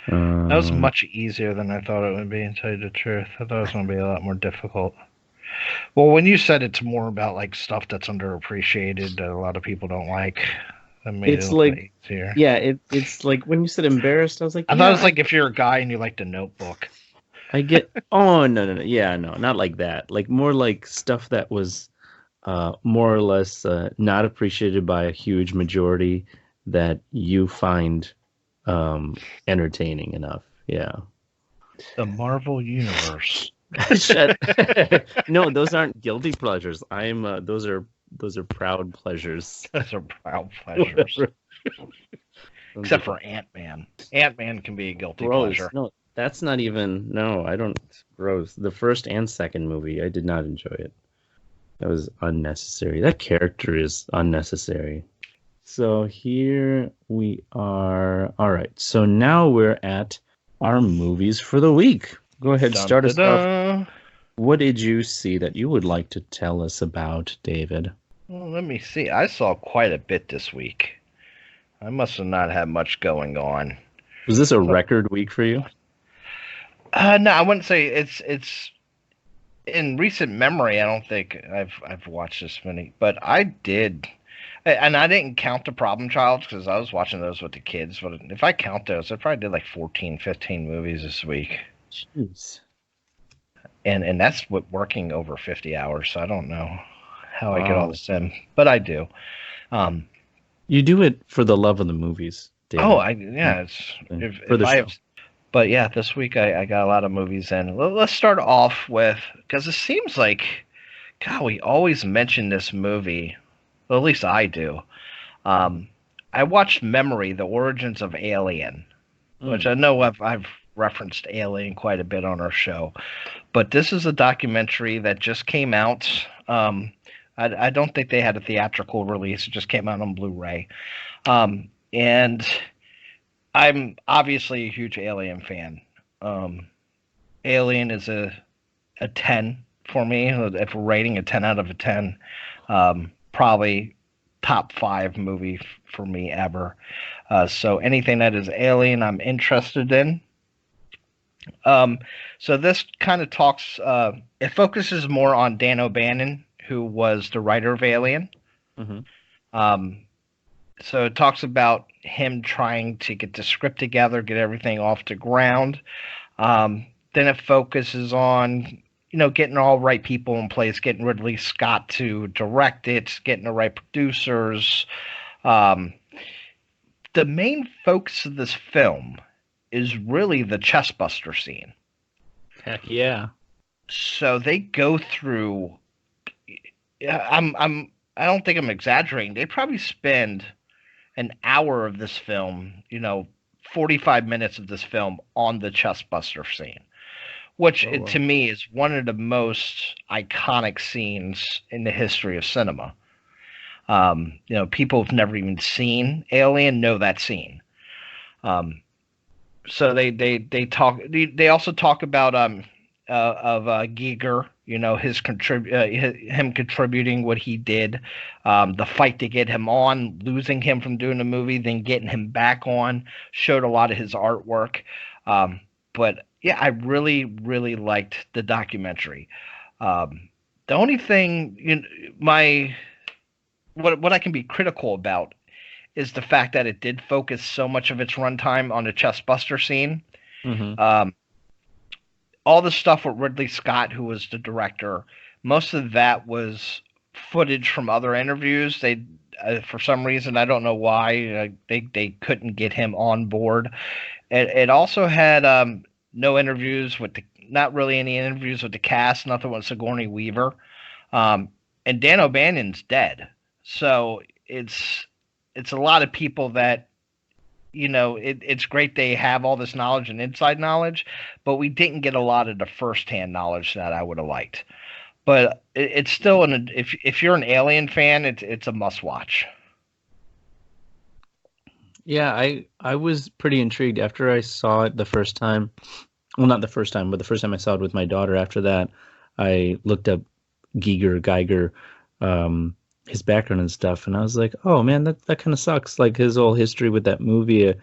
That was Um, much easier than I thought it would be, to tell you the truth. I thought it was going to be a lot more difficult. Well, when you said it's more about like stuff that's underappreciated that a lot of people don't like, that made it a it's little like, bit easier. yeah, it's like when you said embarrassed, I was like, I thought it yeah, was like if you're a guy and you like the Notebook. I get. Oh, no, no, no, yeah, no, not like that. Like more like stuff that was more or less not appreciated by a huge majority that you find entertaining enough. Yeah. The Marvel Universe. Shut. No, those aren't guilty pleasures. I'm those are proud pleasures. Those are proud pleasures. Whatever. Except for Ant-Man. Ant-Man can be a guilty Gross. pleasure. No, that's not even. No, I don't. Gross. The first and second movie, I did not enjoy it. That was unnecessary. That character is unnecessary. So here we are. All right. So now we're at our movies for the week. Go ahead, Dun, start dun, us off. dun. What did you see that you would like to tell us about, David? Well, let me see. I saw quite a bit this week. I must have not had much going on. Was this a So, record week for you? no, I wouldn't say it's in recent memory. I don't think I've watched this many, but I did, and I didn't count the Problem Child because I was watching those with the kids. But if I count those, I probably did like 14, 15 movies this week, Jeez. and that's with working over 50 hours. So I don't know how I get all Wow. this in, but I do. Um, You do it for the love of the movies, oh, David. yeah, it's For if the I have. show. But yeah, this week I got a lot of movies in. Let's start off with, because it seems like, God, we always mention this movie. Well, at least I do. Um, I watched Memory: The Origins of Alien, which Mm. I know I've referenced Alien quite a bit on our show, but this is a documentary that just came out. I don't think they had a theatrical release; it just came out on Blu-ray. And I'm obviously a huge Alien fan. Um, Alien is a 10 for me. If we're rating a 10 out of a 10, probably top five movie for me ever. So anything that is Alien, I'm interested in. Um, so this kind of talks, it focuses more on Dan O'Bannon, who was the writer of Alien. Hmm. Um, so it talks about him trying to get the script together, get everything off the ground. Then it focuses on, getting all right people in place, getting Ridley Scott to direct it, getting the right producers. Um, the main focus of this film is really the chestbuster scene. Heck yeah. So they go through. Yeah, I don't think I'm exaggerating. They probably spend an hour of this film, 45 minutes of this film on the chestbuster scene, which Oh to well. me is one of the most iconic scenes in the history of cinema. People who've never even seen Alien know that scene. Um, so they talk. They also talk about of Giger. Him contributing what he did, the fight to get him on, losing him from doing the movie, then getting him back on, showed a lot of his artwork. But yeah, I really really liked the documentary. The only thing, my what I can be critical about is the fact that it did focus so much of its runtime on the chestbuster scene. Hmm. Um, all the stuff with Ridley Scott, who was the director, most of that was footage from other interviews. They, for some reason, I don't know why, they couldn't get him on board. It also had no interviews with the, not really any interviews with the cast. Nothing with Sigourney Weaver, um, and Dan O'Bannon's dead. So it's a lot of people that, it's great they have all this knowledge and inside knowledge, but we didn't get a lot of the firsthand knowledge that I would have liked. But it's still if you're an Alien fan, it's a must watch. Yeah, I was pretty intrigued after I saw it the first time. Well, not the first time, but the first time I saw it with my daughter. After that, I looked up Geiger, his background and stuff, and I was like, oh man, that kind of sucks. Like his whole history with that movie, I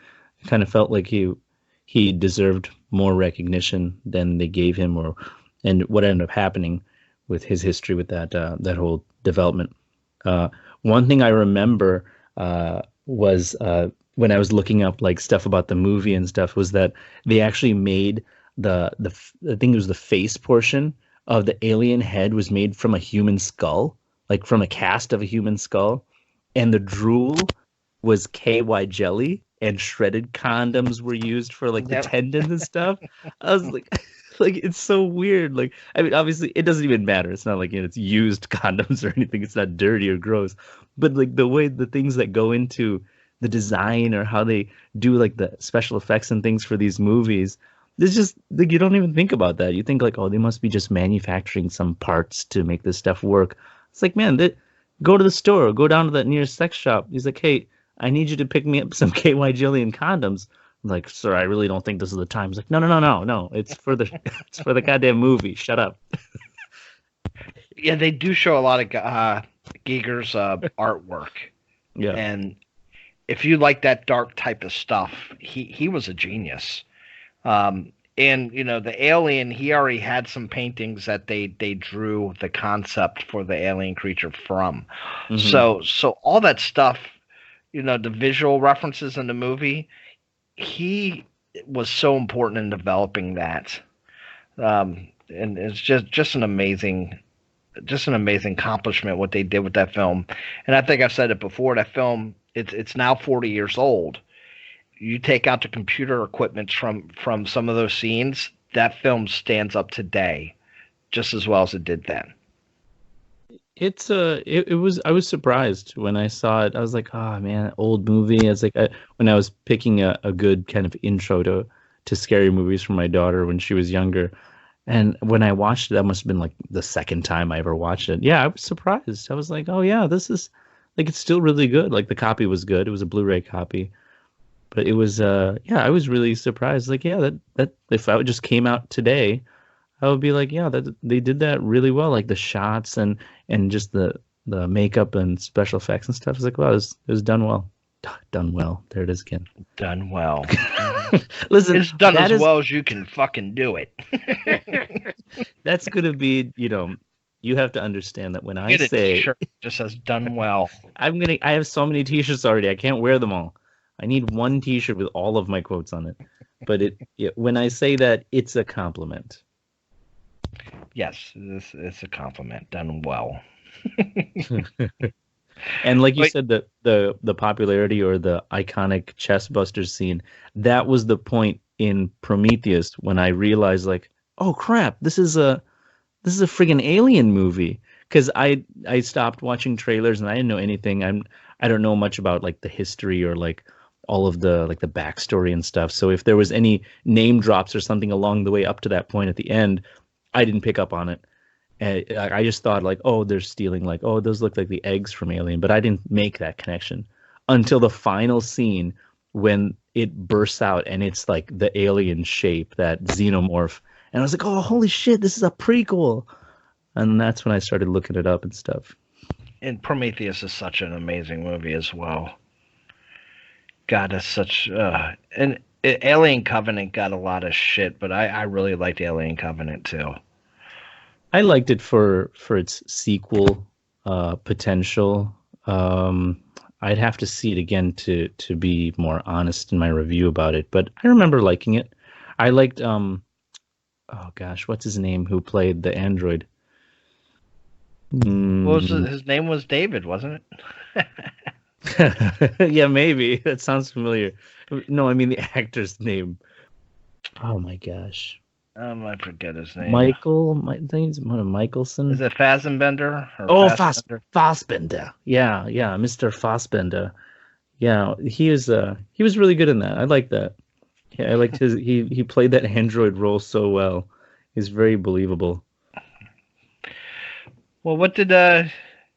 kind of felt like he deserved more recognition than they gave him, and what ended up happening with his history with that whole development. One thing I remember was when I was looking up like stuff about the movie and stuff was that they actually made I think it was the face portion of the alien head was made from a human skull, like from a cast of a human skull, and the drool was KY jelly and shredded condoms were used for like the Yep. tendons and stuff. I was like like it's so weird. Like I mean obviously it doesn't even matter. It's not like it's used condoms or anything. It's not dirty or gross. But like the way the things that go into the design or how they do like the special effects and things for these movies, it's just like you don't even think about that. You think like, oh, they must be just manufacturing some parts to make this stuff work. It's like, man, go to the store, go down to that nearest sex shop. He's like, hey, I need you to pick me up some KY jelly and condoms. I'm like, sir, I really don't think this is the time. He's like, no. It's for the it's for the goddamn movie. Shut up. Yeah, they do show a lot of Giger's artwork, Yeah. and if you like that dark type of stuff, he was a genius. And the alien, he already had some paintings that they drew the concept for the alien creature from. Mm-hmm. So all that stuff, the visual references in the movie, he was so important in developing that. And it's just an amazing accomplishment what they did with that film. And I think I've said it before, that film, it's now 40 years old. You take out the computer equipment from some of those scenes, that film stands up today just as well as it did then. It was I was surprised when I saw it. I was like, oh man, old movie. It's like when I was picking a good kind of intro to scary movies for my daughter when she was younger. And when I watched it, that must have been like the second time I ever watched it. Yeah, I was surprised. I was like, oh yeah, this is like it's still really good. Like the copy was good. It was a Blu-ray copy. But it was yeah, I was really surprised. Like, yeah, that if it just came out today, I would be like, yeah, that they did that really well. Like the shots and just the makeup and special effects and stuff. It's like, wow, it was done well. Done well. There it is again. Done well. Listen, It's done that as is well as you can fucking do it. that's gonna be, you have to understand that when I Get a say t-shirt that just says done well. I have so many t-shirts already, I can't wear them all. I need one t-shirt with all of my quotes on it. But when I say that, it's a compliment. Yes, this is a compliment. Done well. And like you But said, the popularity or the iconic chest buster scene, that was the point in Prometheus when I realized like, oh crap, this is a friggin' alien movie. Because I stopped watching trailers and I didn't know anything. I don't know much about like the history or like all of the like the backstory and stuff. So if there was any name drops or something along the way up to that point at the end, I didn't pick up on it. And I just thought like, oh, they're stealing like, oh, those look like the eggs from Alien, but I didn't make that connection until the final scene when it bursts out and it's like the alien shape, that xenomorph. And I was like, oh, holy shit, this is a prequel. And that's when I started looking it up and stuff. and Prometheus is such an amazing movie as well. God, it's such and Alien Covenant got a lot of shit, but I really liked Alien Covenant too. I liked it for its sequel potential. I'd have to see it again to be more honest in my review about it, but I remember liking it. I liked oh gosh, what's his name who played the android? Well, Mm. his name was David, wasn't it? Yeah, maybe. That sounds familiar. No, I mean the actor's name. Oh my gosh. I forget his name. Michael, my name's Is Michelson. it Fassbender or Oh, Fassbender? Fassbender. Yeah, Mr. Fassbender. Yeah, he was really good in that. I like that. Yeah, I liked his he played that android role so well. He's very believable. Well, what did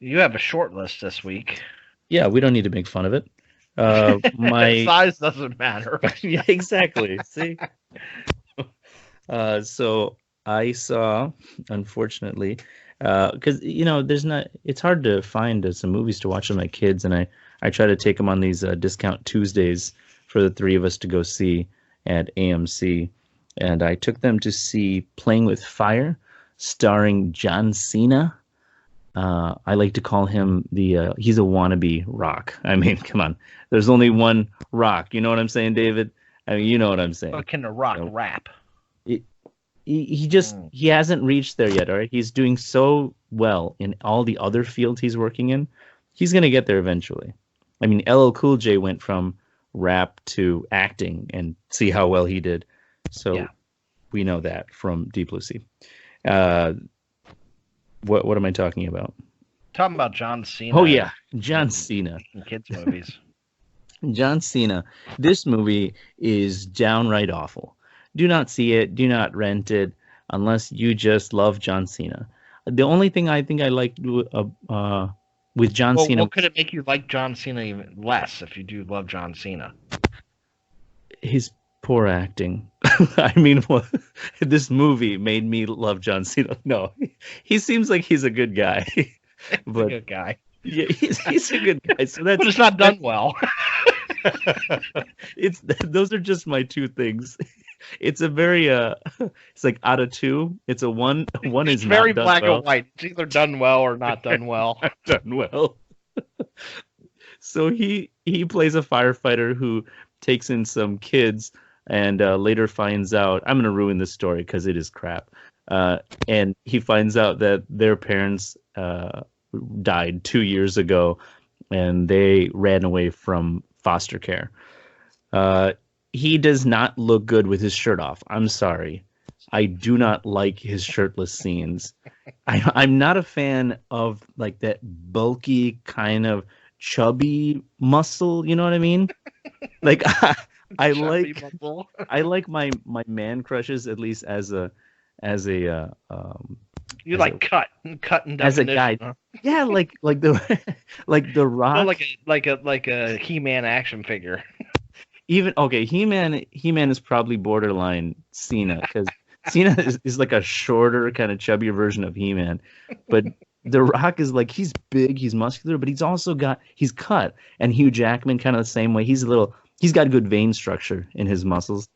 you have a short list this week? Yeah, we don't need to make fun of it. My Size doesn't matter. yeah, exactly. See? So I saw, unfortunately, because there's not. It's hard to find some movies to watch with my kids, and I try to take them on these discount Tuesdays for the three of us to go see. at AMC, and I took them to see Playing with Fire, starring John Cena. I like to call him he's a wannabe Rock. I mean, come on. There's only one Rock. You know what I'm saying, David? I mean, you know what I'm saying. But can The Rock rap? He hasn't reached there yet, all right? He's doing so well in all the other fields he's working in. He's going to get there eventually. I mean, LL Cool J went from rap to acting, and see how well he did. So we know that from Deep Blue Sea. What am I talking about? Talking about John Cena. Oh, yeah. John Cena. In kids' movies. John Cena. This movie is downright awful. Do not see it. Do not rent it unless you just love John Cena. The only thing I think I liked with John Cena... What could it make you like John Cena even less if you do love John Cena? His poor acting. I mean, this movie made me love John Cena. No, he seems like he's a good guy. But, a good guy. Yeah, he's a good guy. So but it's not done well. Those are just my two things. It's a very it's like out of two. It's a one. One is very not done black well. and white. It's either done well or not done well. Not done well. So he plays a firefighter who takes in some kids and later finds out. I'm going to ruin this story because it is crap. And he finds out that their parents died 2 years ago, and they ran away from foster care. He does not look good with his shirt off. I'm sorry. I do not like his shirtless scenes. I'm not a fan of like that bulky kind of chubby muscle. You know what I mean? Like I like my man crushes at least as a you like cut and as a guy. Huh? Yeah, like the Rock. No, like a He-Man action figure. Even okay, He-Man is probably borderline Cena because Cena is like a shorter, kind of chubbier version of He-Man, but The Rock is like he's big, he's muscular, but he's cut, and Hugh Jackman kind of the same way. He's got good vein structure in his muscles,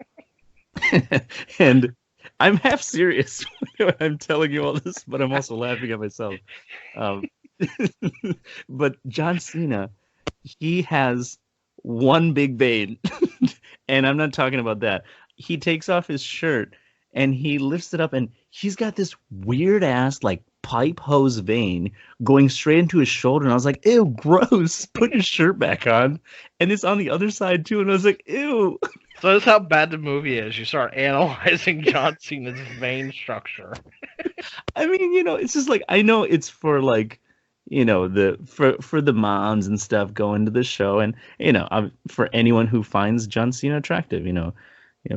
and I'm half serious when I'm telling you all this, but I'm also laughing at myself. But John Cena, he has one big vein, and I'm not talking about that. He takes off his shirt and he lifts it up, and he's got this weird ass like pipe hose vein going straight into his shoulder, and I was like, ew, gross. Put his shirt back on, and it's on the other side too, and I was like, ew. So that's how bad the movie is. You start analyzing John Cena's vein structure. I mean, it's just like, I know it's for like, for the moms and stuff going to the show, and for anyone who finds John Cena attractive,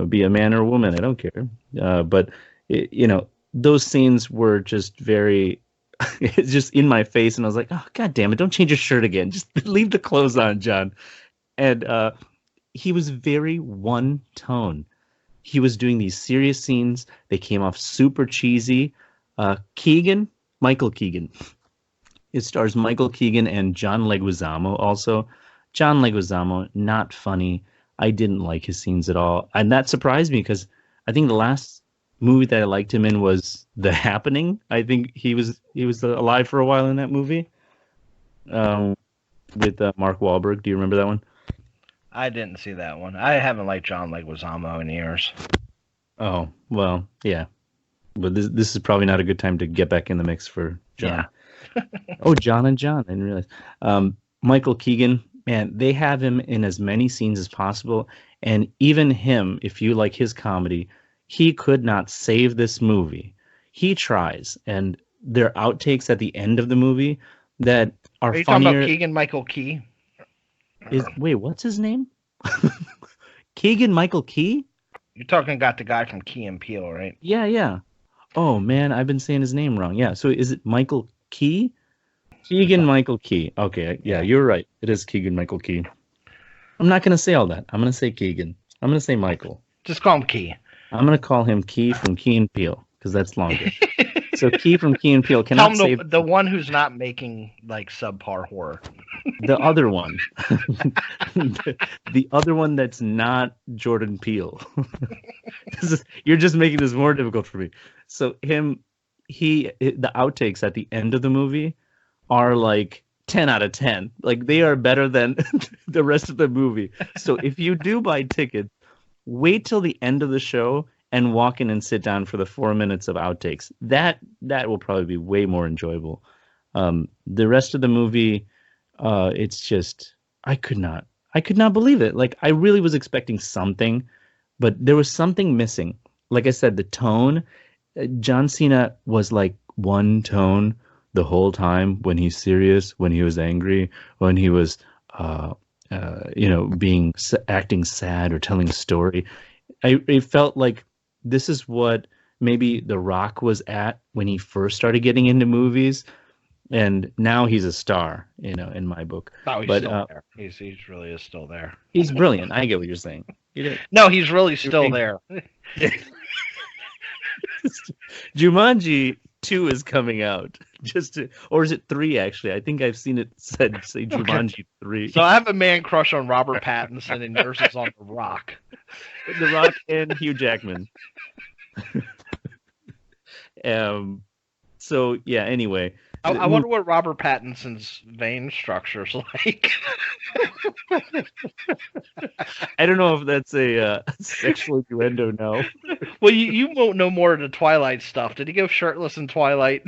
be a man or a woman, I don't care. But those scenes were just very, it's just in my face, and I was like, oh god damn it, don't change your shirt again, just leave the clothes on, John. And he was very one tone. He was doing these serious scenes. They came off super cheesy. Michael Keegan. It stars Michael Keegan and John Leguizamo also. John Leguizamo, not funny. I didn't like his scenes at all. And that surprised me because I think the last movie that I liked him in was The Happening. I think he was alive for a while in that movie. With Mark Wahlberg. Do you remember that one? I didn't see that one. I haven't liked John Leguizamo in years. Oh, well, yeah. But this is probably not a good time to get back in the mix for John. Yeah. Oh, John and John. I didn't realize. Michael Keegan, man, they have him in as many scenes as possible. And even him, if you like his comedy, he could not save this movie. He tries. And there are outtakes at the end of the movie that are you funnier. Talking about Keegan-Michael Key? Wait, what's his name? Keegan-Michael Key? You're talking about the guy from Key and Peele, right? Yeah. Oh, man, I've been saying his name wrong. Yeah, so is it Michael Key? Keegan-Michael Key. Okay, yeah, you're right. It is Keegan-Michael Key. I'm not going to say all that. I'm going to say Keegan. I'm going to say Michael. Just call him Key. I'm going to call him Key from Key and Peele, because that's longer. So Key from Key and Peele Tell cannot him save the one who's not making like subpar horror. the other one. The other one that's not Jordan Peele. You're just making this more difficult for me. So the outtakes at the end of the movie are like 10 out of 10. Like they are better than the rest of the movie. So if you do buy tickets, wait till the end of the show and walk in and sit down for the 4 minutes of outtakes. That will probably be way more enjoyable. The rest of the movie, it's just I could not believe it. Like I really was expecting something, but there was something missing. Like I said, the tone. John Cena was like one tone the whole time when he's serious, when he was angry, when he was, acting sad or telling a story. It felt like this is what maybe The Rock was at when he first started getting into movies, and now he's a star, in my book. Oh, he's But still there. He's really is still there. he's brilliant. I get what you're saying. No, he's really still there. Jumanji 2 is coming out. Or is it 3 actually? I think I've seen it say Jumanji 3. So I have a man crush on Robert Pattinson, and yours is on The Rock. The Rock and Hugh Jackman. So yeah, anyway. I wonder what Robert Pattinson's vein structure is like. I don't know if that's a sexual innuendo. No. Well, you won't know more of the Twilight stuff. Did he go shirtless in Twilight?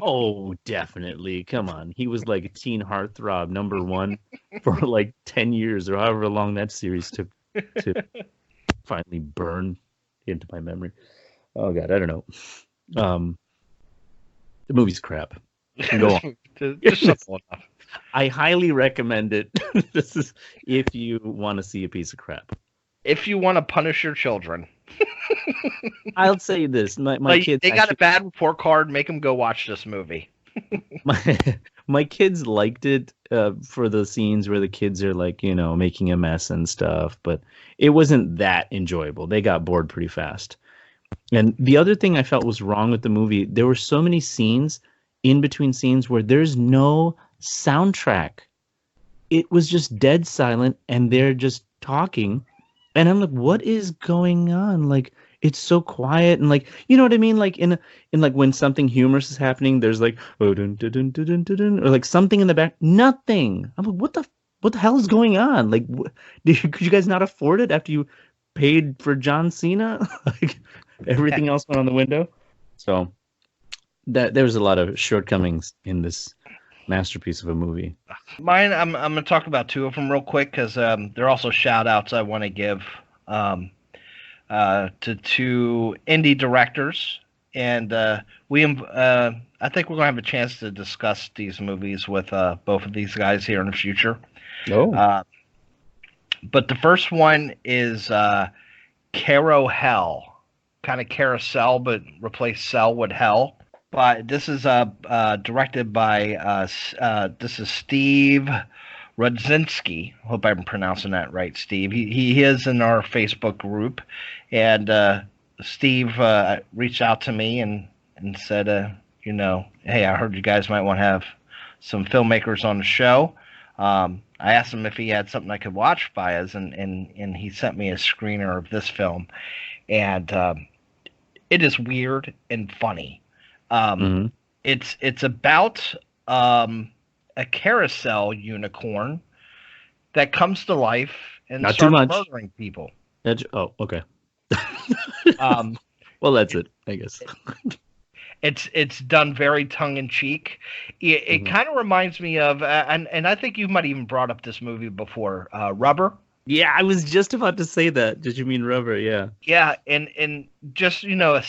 Oh, definitely. Come on. He was like a teen heartthrob #1 for like 10 years or however long that series took to finally burn into my memory. Oh God, I don't know. The movie's crap. Go on. Just simple enough. I highly recommend it. This is if you want to see a piece of crap. If you want to punish your children. I'll say this. My kids... They got a bad report card. Make them go watch this movie. My kids liked it for the scenes where the kids are like, making a mess and stuff. But it wasn't that enjoyable. They got bored pretty fast. And the other thing I felt was wrong with the movie, there were so many scenes in between scenes where there's no soundtrack. It was just dead silent and they're just talking. And I'm like, what is going on? Like, it's so quiet and like, you know what I mean? Like in like when something humorous is happening, there's like, oh, dun, dun, dun, dun, dun, dun, or like something in the back. Nothing. I'm like, what the hell is going on? Like, could you guys not afford it after you paid for John Cena? Like everything else went on the window. So there was a lot of shortcomings in this masterpiece of a movie. Mine, I'm going to talk about 2 of them real quick because they're also shout outs I want to give to 2 indie directors. And I think we're going to have a chance to discuss these movies with both of these guys here in the future. Oh. But the first one is CarousHELL. Kind of carousel, but replace cell with hell. But this is directed by this is Steve Rudzinski. Hope I'm pronouncing that right, Steve. He is in our Facebook group, and Steve reached out to me and said, hey, I heard you guys might want to have some filmmakers on the show. I asked him if he had something I could watch by us, and he sent me a screener of this film, and it is weird and funny. It's about a carousel unicorn that comes to life and Not starts too much. murdering people. Oh, okay. Well, that's it, I guess. It's done very tongue in cheek. It kind of reminds me of, and I think you might even brought up this movie before, Rubber. Yeah, I was just about to say that. Did you mean Rubber? Yeah. Yeah, and just a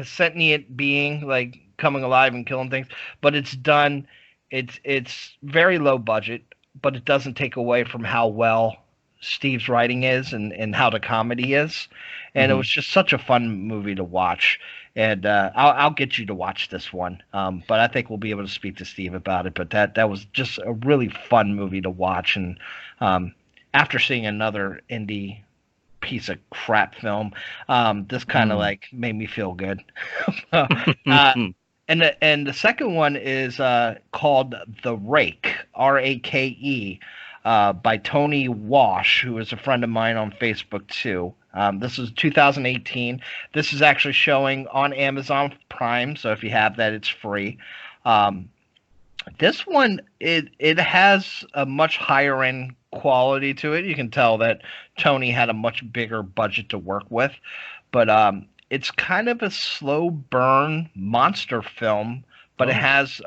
sentient being like coming alive and killing things, but it's done. It's very low budget, but it doesn't take away from how well Steve's writing is and how the comedy is. And it was just such a fun movie to watch. And I'll get you to watch this one. But I think we'll be able to speak to Steve about it. But that was just a really fun movie to watch. And after seeing another indie piece of crap film. This kind of Mm. like made me feel good. uh, and the second one is called The Rake, Rake, by Tony Wash, who is a friend of mine on Facebook too. This is 2018. This is actually showing on Amazon Prime, so if you have that, it's free. Um, this one it has a much higher end quality to it. You can tell that Tony had a much bigger budget to work with, but it's kind of a slow burn monster film, but it Oh, has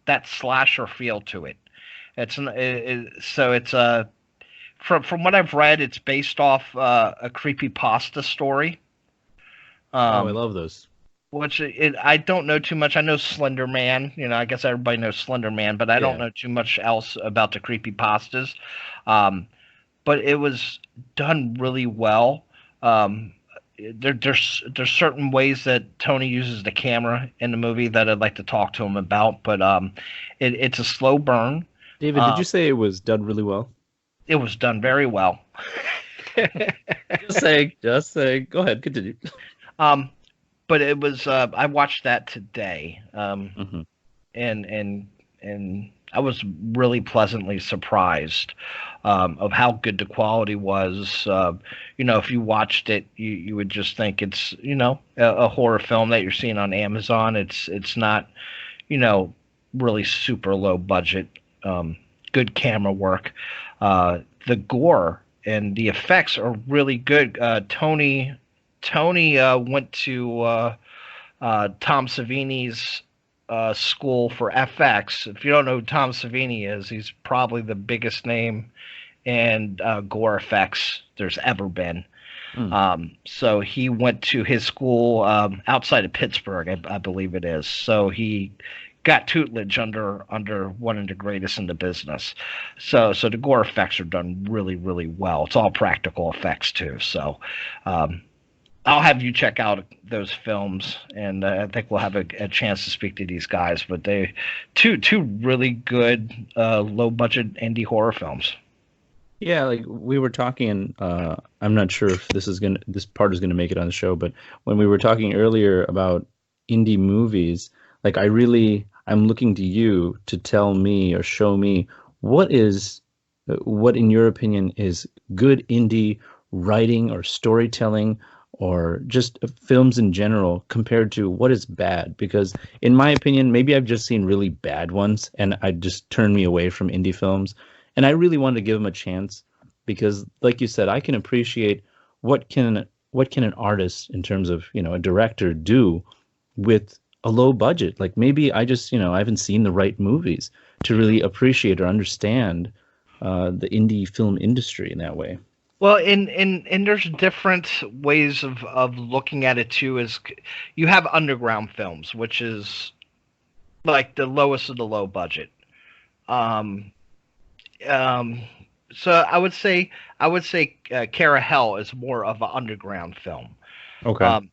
that slasher feel to it. So it's a from what I've read, it's based off a creepy pasta story. oh, I Um, love those. which I don't know too much. I know Slender Man. I guess everybody knows Slender Man, but I don't Yeah. know too much else about the creepy pastas. Um, but it was done really well. Um, there's certain ways that Tony uses the camera in the movie that I'd like to talk to him about, but it's a slow burn. David, did Uh, you say it was done really well? it was done very well. Just saying. Just saying. Go ahead. Continue. um, but it was I watched that today. Hmm. And I was really pleasantly surprised of how good the quality was. If you watched it, you would just think it's a horror film that you're seeing on Amazon. It's not really super low budget. Good camera work. The gore and the effects are really good. Tony went to Tom Savini's school for FX. If you don't know who Tom Savini is, he's probably the biggest name in gore effects there's ever been. Mm. So he went to his school outside of Pittsburgh, I believe it is. So he got tutelage under one of the greatest in the business. So the gore effects are done really really well. It's all practical effects too. So um, I'll have you check out those films, and I think we'll have a chance to speak to these guys. But they two really good low budget indie horror films. Yeah, like we were talking, and I'm not sure if this part is gonna make it on the show, but when we were talking earlier about indie movies, like I'm looking to you to tell me or show me what is what in your opinion is good indie writing or storytelling or just films in general compared to what is bad. Because in my opinion, maybe I've just seen really bad ones and I just turned me away from indie films. And I really wanted to give them a chance because, like you said, I can appreciate what can an artist in terms of a director do with a low budget. Like maybe I just I haven't seen the right movies to really appreciate or understand the indie film industry in that way. Well, and there's different ways of looking at it too. Is you have underground films, which is like the lowest of the low budget. Um, um, so I would say CarousHELL is more of an underground film. Okay. Um,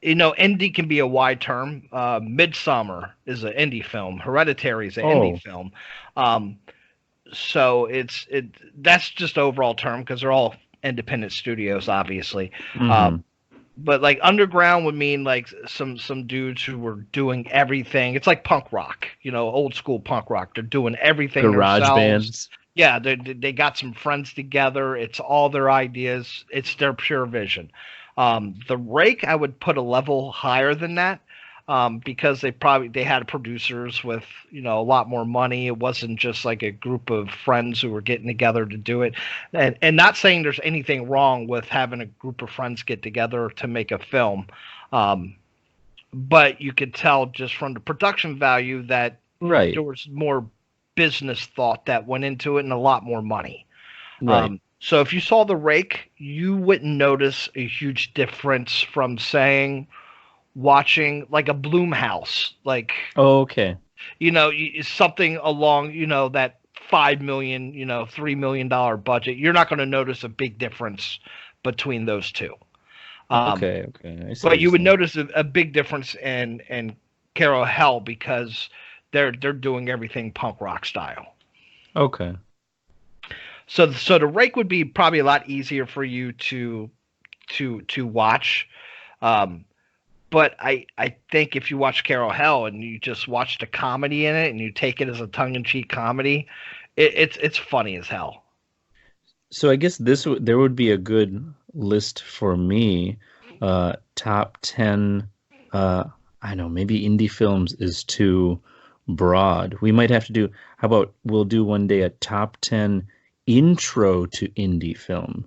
indie can be a wide term. Midsummer is an indie film. Hereditary is an indie Oh, film. Um, so it that's just overall term because they're all independent studios, obviously. mm-hmm. Um, but like underground would mean like some dudes who were doing everything. It's like punk rock, old school punk rock. They're doing everything Garage themselves. bands. Yeah, they got some friends together. It's all their ideas. It's their pure vision. The Rake, I would put a level higher than that, because they had producers with a lot more money. It wasn't just like a group of friends who were getting together to do it, and not saying there's anything wrong with having a group of friends get together to make a film, um, but you could tell just from the production value that Right. there was more business thought that went into it and a lot more money. Right. So if you saw the Rake, you wouldn't notice a huge difference from saying watching like a Bloomhouse, like Oh, okay. something along that 5 million, $3 million budget. You're not going to notice a big difference between those two. Um, Okay. Okay. I see what but you're you would saying. notice a big difference in Carol Hell because they're doing everything punk rock style. Okay. So the Rake would be probably a lot easier for you to watch. Um, but I think if you watch CarousHELL and you just watch the comedy in it and you take it as a tongue in cheek comedy, it's funny as hell. So I guess there would be a good list for me. Top 10, I don't know, maybe indie films is too broad. We might have to do, how about we'll do one day a top 10 intro to indie film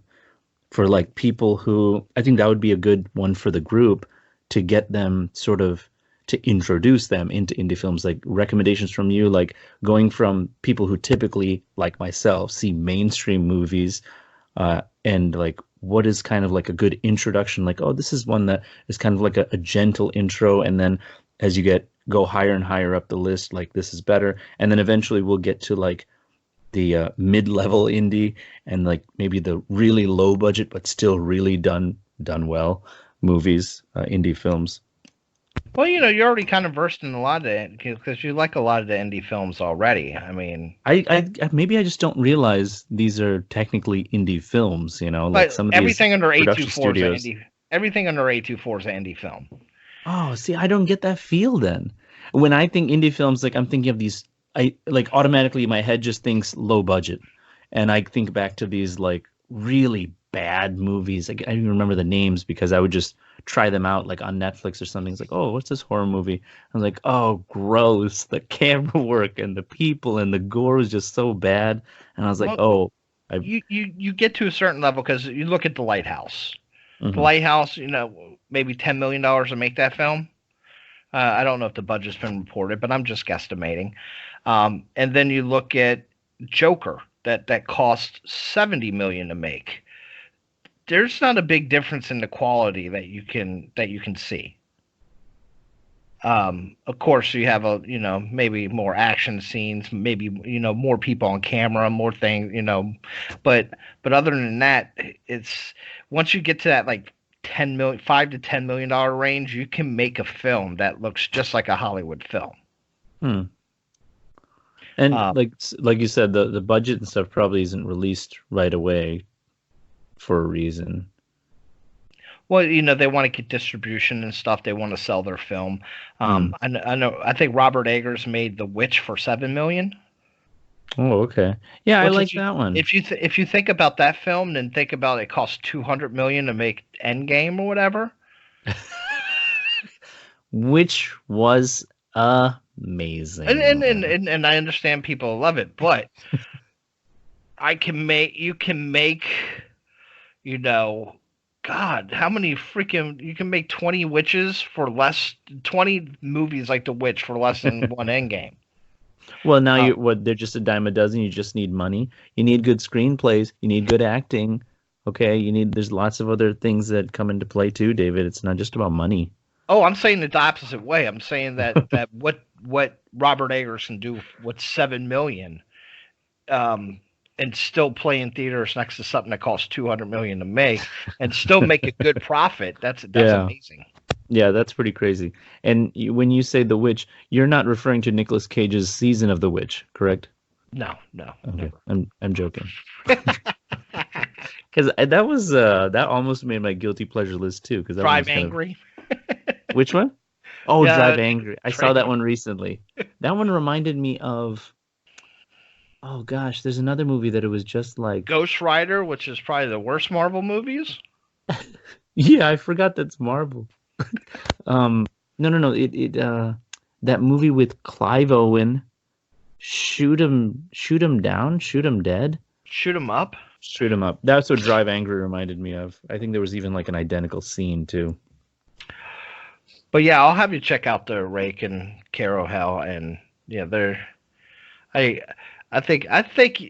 for like people who, I think that would be a good one for the group to get them sort of to introduce them into indie films, like recommendations from you, like going from people who typically, like myself, see mainstream movies, and like what is kind of like a good introduction, like, oh, this is one that is kind of like a gentle intro, and then as you go higher and higher up the list, like this is better, and then eventually we'll get to like the mid-level indie, and like maybe the really low budget but still really done well movies, indie films. Well, you're already kind of versed in a lot of it because you like a lot of the indie films already. I mean, Maybe I just don't realize these are technically indie films, like but some of these production studios. everything under A24 is an indie film. Oh, see, I don't get that feel then. When I think indie films, like I'm thinking of these, I like automatically my head just thinks low budget. And I think back to these like really bad movies. Like, I don't even remember the names because I would just try them out like on Netflix or something. It's like, oh, what's this horror movie? I was like, oh, gross. The camera work and the people and the gore was just so bad. And I was like, Well, oh, you get to a certain level because you look at The Lighthouse. The mhm. Lighthouse, maybe $10 million to make that film. I don't know if the budget's been reported, but I'm just guesstimating. And then you look at Joker, that cost 70 million to make. There's not a big difference in the quality that you can see. Of course, you have maybe more action scenes, maybe more people on camera, more things, but other than that, it's once you get to that like 10 million, $5 to $10 million range, you can make a film that looks just like a Hollywood film. Hmm. And Uh, like you said, the budget and stuff probably isn't released right away for a reason. well, they want to get distribution and stuff. They want to sell their film. Hmm. I know. I think Robert Eggers made The Witch for 7 million. Oh, okay. Yeah, I Which like that one. if you think about that film, then think about it cost 200 million to make Endgame or whatever. Which was amazing. And I understand people love it, but you can make you know God, how many freaking you can make 20 witches for less 20 movies like The Witch for less than one Endgame. Well, now Um, they're just a dime a dozen. You just need money. You need good screenplays. You need good acting. Okay, there's lots of other things that come into play too, David. It's not just about money. oh, I'm saying it the opposite way. I'm saying that what Robert Eggers can do with 7 million, um, and still play in theaters next to something that costs 200 million to make, and still make a good profit. That's Yeah. amazing. Yeah, that's pretty crazy. And when you say The Witch, you're not referring to Nicolas Cage's season of The Witch, correct? No, no, Okay, never. I'm joking. Because that almost made my guilty pleasure list too. Because that one Drive was kind of, Angry. which one? Oh, Yeah, Drive Angry. I saw that Train. one recently. That one reminded me of, oh gosh, there's another movie that it was just like, Ghost Rider, which is probably the worst Marvel movies. yeah, I forgot that's Marvel. Um, no, no, no. That movie with Clive Owen, shoot him down, shoot him dead, Shoot 'em up. shoot him up. That's what Drive Angry reminded me of. I think there was even like an identical scene too. But yeah, I'll have you check out the Rake and CarousHELL, and yeah, they're I I think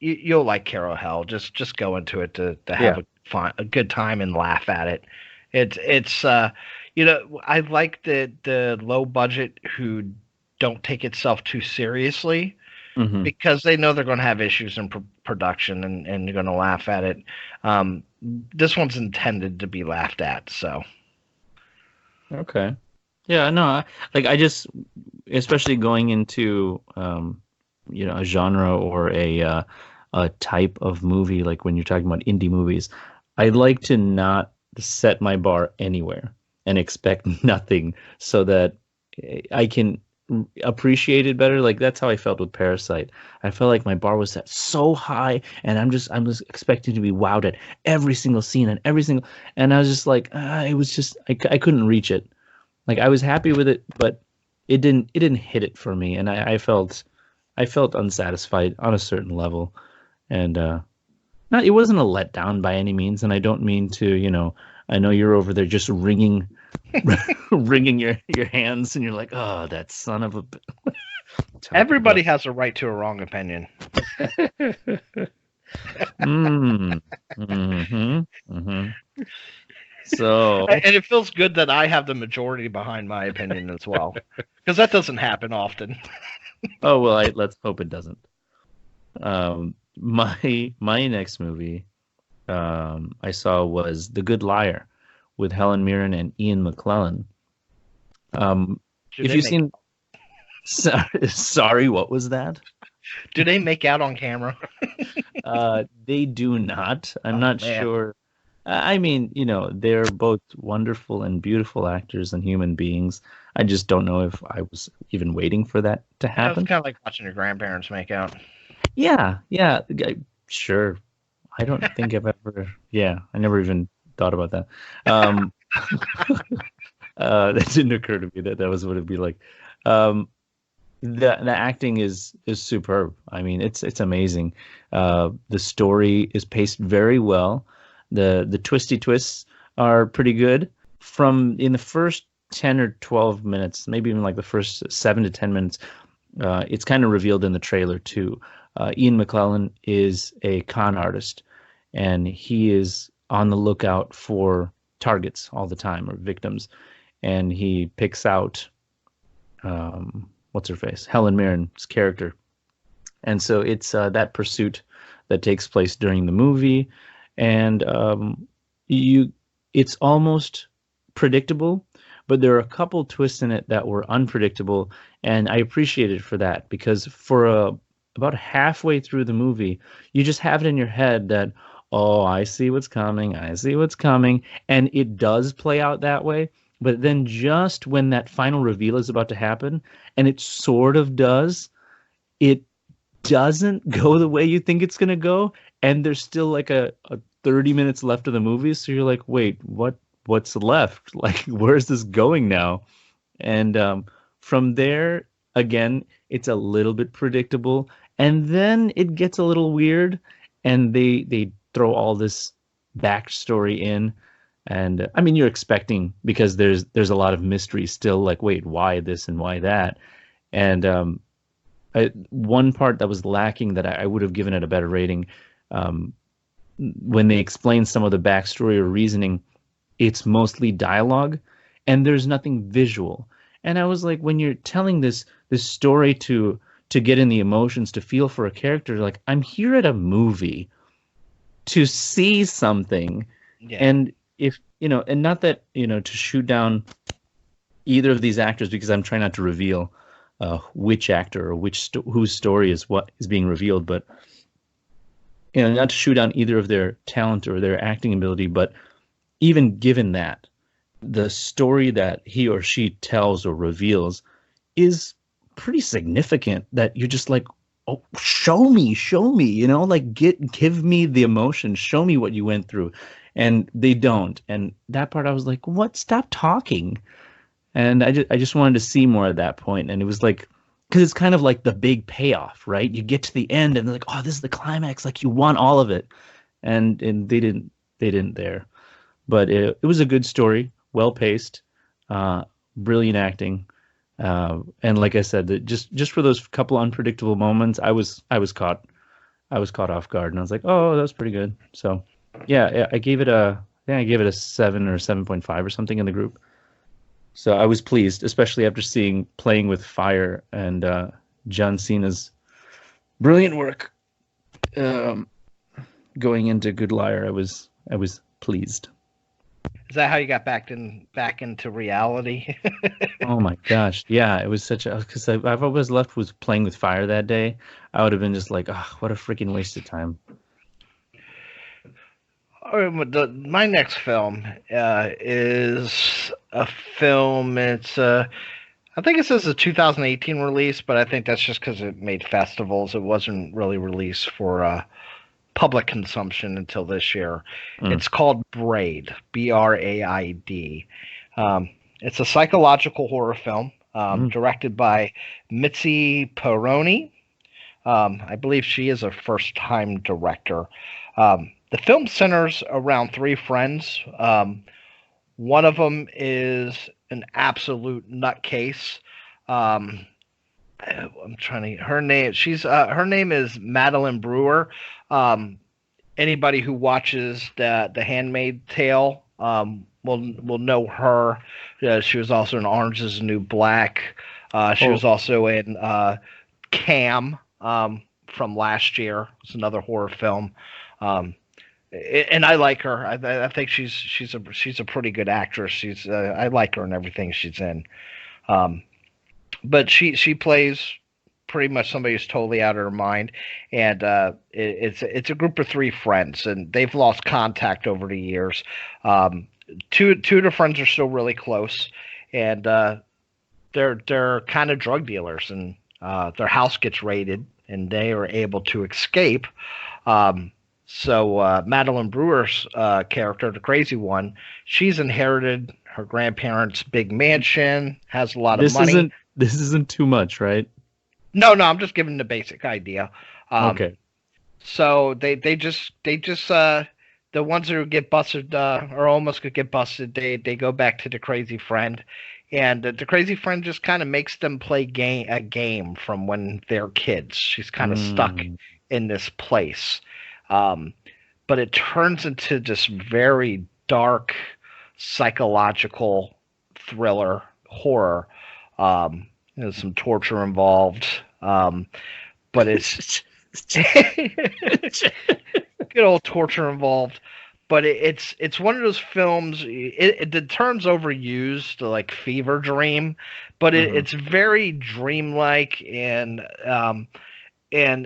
you'll like CarousHELL. Just go into it to have Yeah. a good time and laugh at it. It's I like the low budget who don't take itself too seriously Hmm. because they know they're going to have issues in production and they're going to laugh at it. Um, this one's intended to be laughed at, so. Okay. Yeah. No. I just, especially going into a genre or a type of movie, like when you're talking about indie movies, I like to not set my bar anywhere and expect nothing so that I can appreciate it better. Like that's how I felt with Parasite. I felt like my bar was set so high, and I'm just expecting to be wowed at every single scene and every single, and I was just like, it was just I couldn't reach it. Like I was happy with it, but it didn't hit it for me, and I felt unsatisfied on a certain level, and not it wasn't a letdown by any means, and I don't mean to, I know you're over there just wringing wringing your hands, and you're like, oh, that son of a. Everybody has a right to a wrong opinion. Mm-hmm. So, And it feels good that I have the majority behind my opinion as well, because that doesn't happen often. oh well, let's hope it doesn't. My next movie I saw was The Good Liar with Helen Mirren and Ian McKellen. If you've seen, sorry, what was that? Do they make out on camera? They do not. I'm Oh, not man. sure. I mean, they're both wonderful and beautiful actors and human beings. I just don't know if I was even waiting for that to Yeah, it's happen. kind of like watching your grandparents make out. Yeah, yeah, sure. I don't think I've ever. Yeah, I never even thought about that. Um, that didn't occur to me that was what it'd be like. Um, the acting is superb. I mean, it's amazing. The story is paced very well. The twisty twists are pretty good. From in the first 10 or 12 minutes, maybe even like the first 7 to 10 minutes, it's kind of revealed in the trailer too. Ian McKellen is a con artist, and he is on the lookout for targets all the time or victims, and he picks out what's her face, Helen Mirren's character, and so it's that pursuit that takes place during the movie, and you it's almost predictable, but there are a couple twists in it that were unpredictable, and I appreciate it for that because for about halfway through the movie, you just have it in your head that, oh, I see what's coming, I see what's coming, and it does play out that way. But then just when that final reveal is about to happen, and it sort of does, it doesn't go the way you think it's gonna go, and there's still like a 30 minutes left of the movie, so you're like, wait, what's left? Like, where's this going now? And from there, again, it's a little bit predictable, and then it gets a little weird, and they throw all this backstory in, and I mean, you're expecting because there's a lot of mystery still, like, wait, why this and why that, and one part that was lacking that I would have given it a better rating, um, when they explain some of the backstory or reasoning, it's mostly dialogue, and there's nothing visual. And I was like, when you're telling this story to get in the emotions, to feel for a character, like I'm here at a movie to see something, Yeah. and if and not that to shoot down either of these actors because I'm trying not to reveal which actor or whose story is what is being revealed, but not to shoot down either of their talent or their acting ability, but even given that, the story that he or she tells or reveals is pretty significant that you're just like, oh, show me, like give me the emotion, show me what you went through. And they don't. And that part I was like, what? Stop talking. And I just wanted to see more at that point. And it was like, because it's kind of like the big payoff, right? You get to the end and they're like, oh, this is the climax. Like you want all of it. And they didn't there. But it was a good story, well paced, brilliant acting, and like I said, just for those couple unpredictable moments, I was caught off guard, and I was like, oh, that was pretty good. So, yeah, I gave it a 7 or 7.5 or something in the group. So I was pleased, especially after seeing Playing with Fire and John Cena's brilliant work. Um, Going into Good Liar, I was pleased. Is that how you got back into reality? Oh my gosh. Yeah, it was such a, because I've always left was playing with fire that day. I would have been just like, oh, what a freaking waste of time. All right, my next film is a film. I think it says a 2018 release, but I think that's just because it made festivals. It wasn't really released for public consumption until this year. Mm, It's called Braid, Braid. Um, it's a psychological horror film mm, directed by Mitzi Peroni. I believe she is a first time director. The film centers around three friends. One of them is an absolute nutcase. Um, I'm trying to her name. Her name is Madeline Brewer. Um, Anybody who watches the Handmaid's Tale will know her. She was also in Orange Is the New Black. She oh, was also in Cam from last year. It's another horror film. Um, and I like her. I think she's a pretty good actress. I like her in everything she's in. Um, but she plays pretty much somebody who's totally out of her mind, and it's a group of three friends, and they've lost contact over the years. Um, two of the friends are still really close, and they're kind of drug dealers, and their house gets raided, and they are able to escape. Um, so Madeline Brewer's character, the crazy one, she's inherited her grandparents' big mansion, has a lot of money. this isn't too much, right? No, I'm just giving the basic idea. Um, Okay. so they just the ones who get busted or almost could get busted, they go back to the crazy friend, and the crazy friend just kind of makes them play a game from when they're kids. She's kind of stuck Mm, in this place, um, but it turns into this very dark psychological thriller horror. There's some torture involved. But it's good old torture involved. But it's one of those films. The term's overused, like fever dream, but mhm. it's very dreamlike and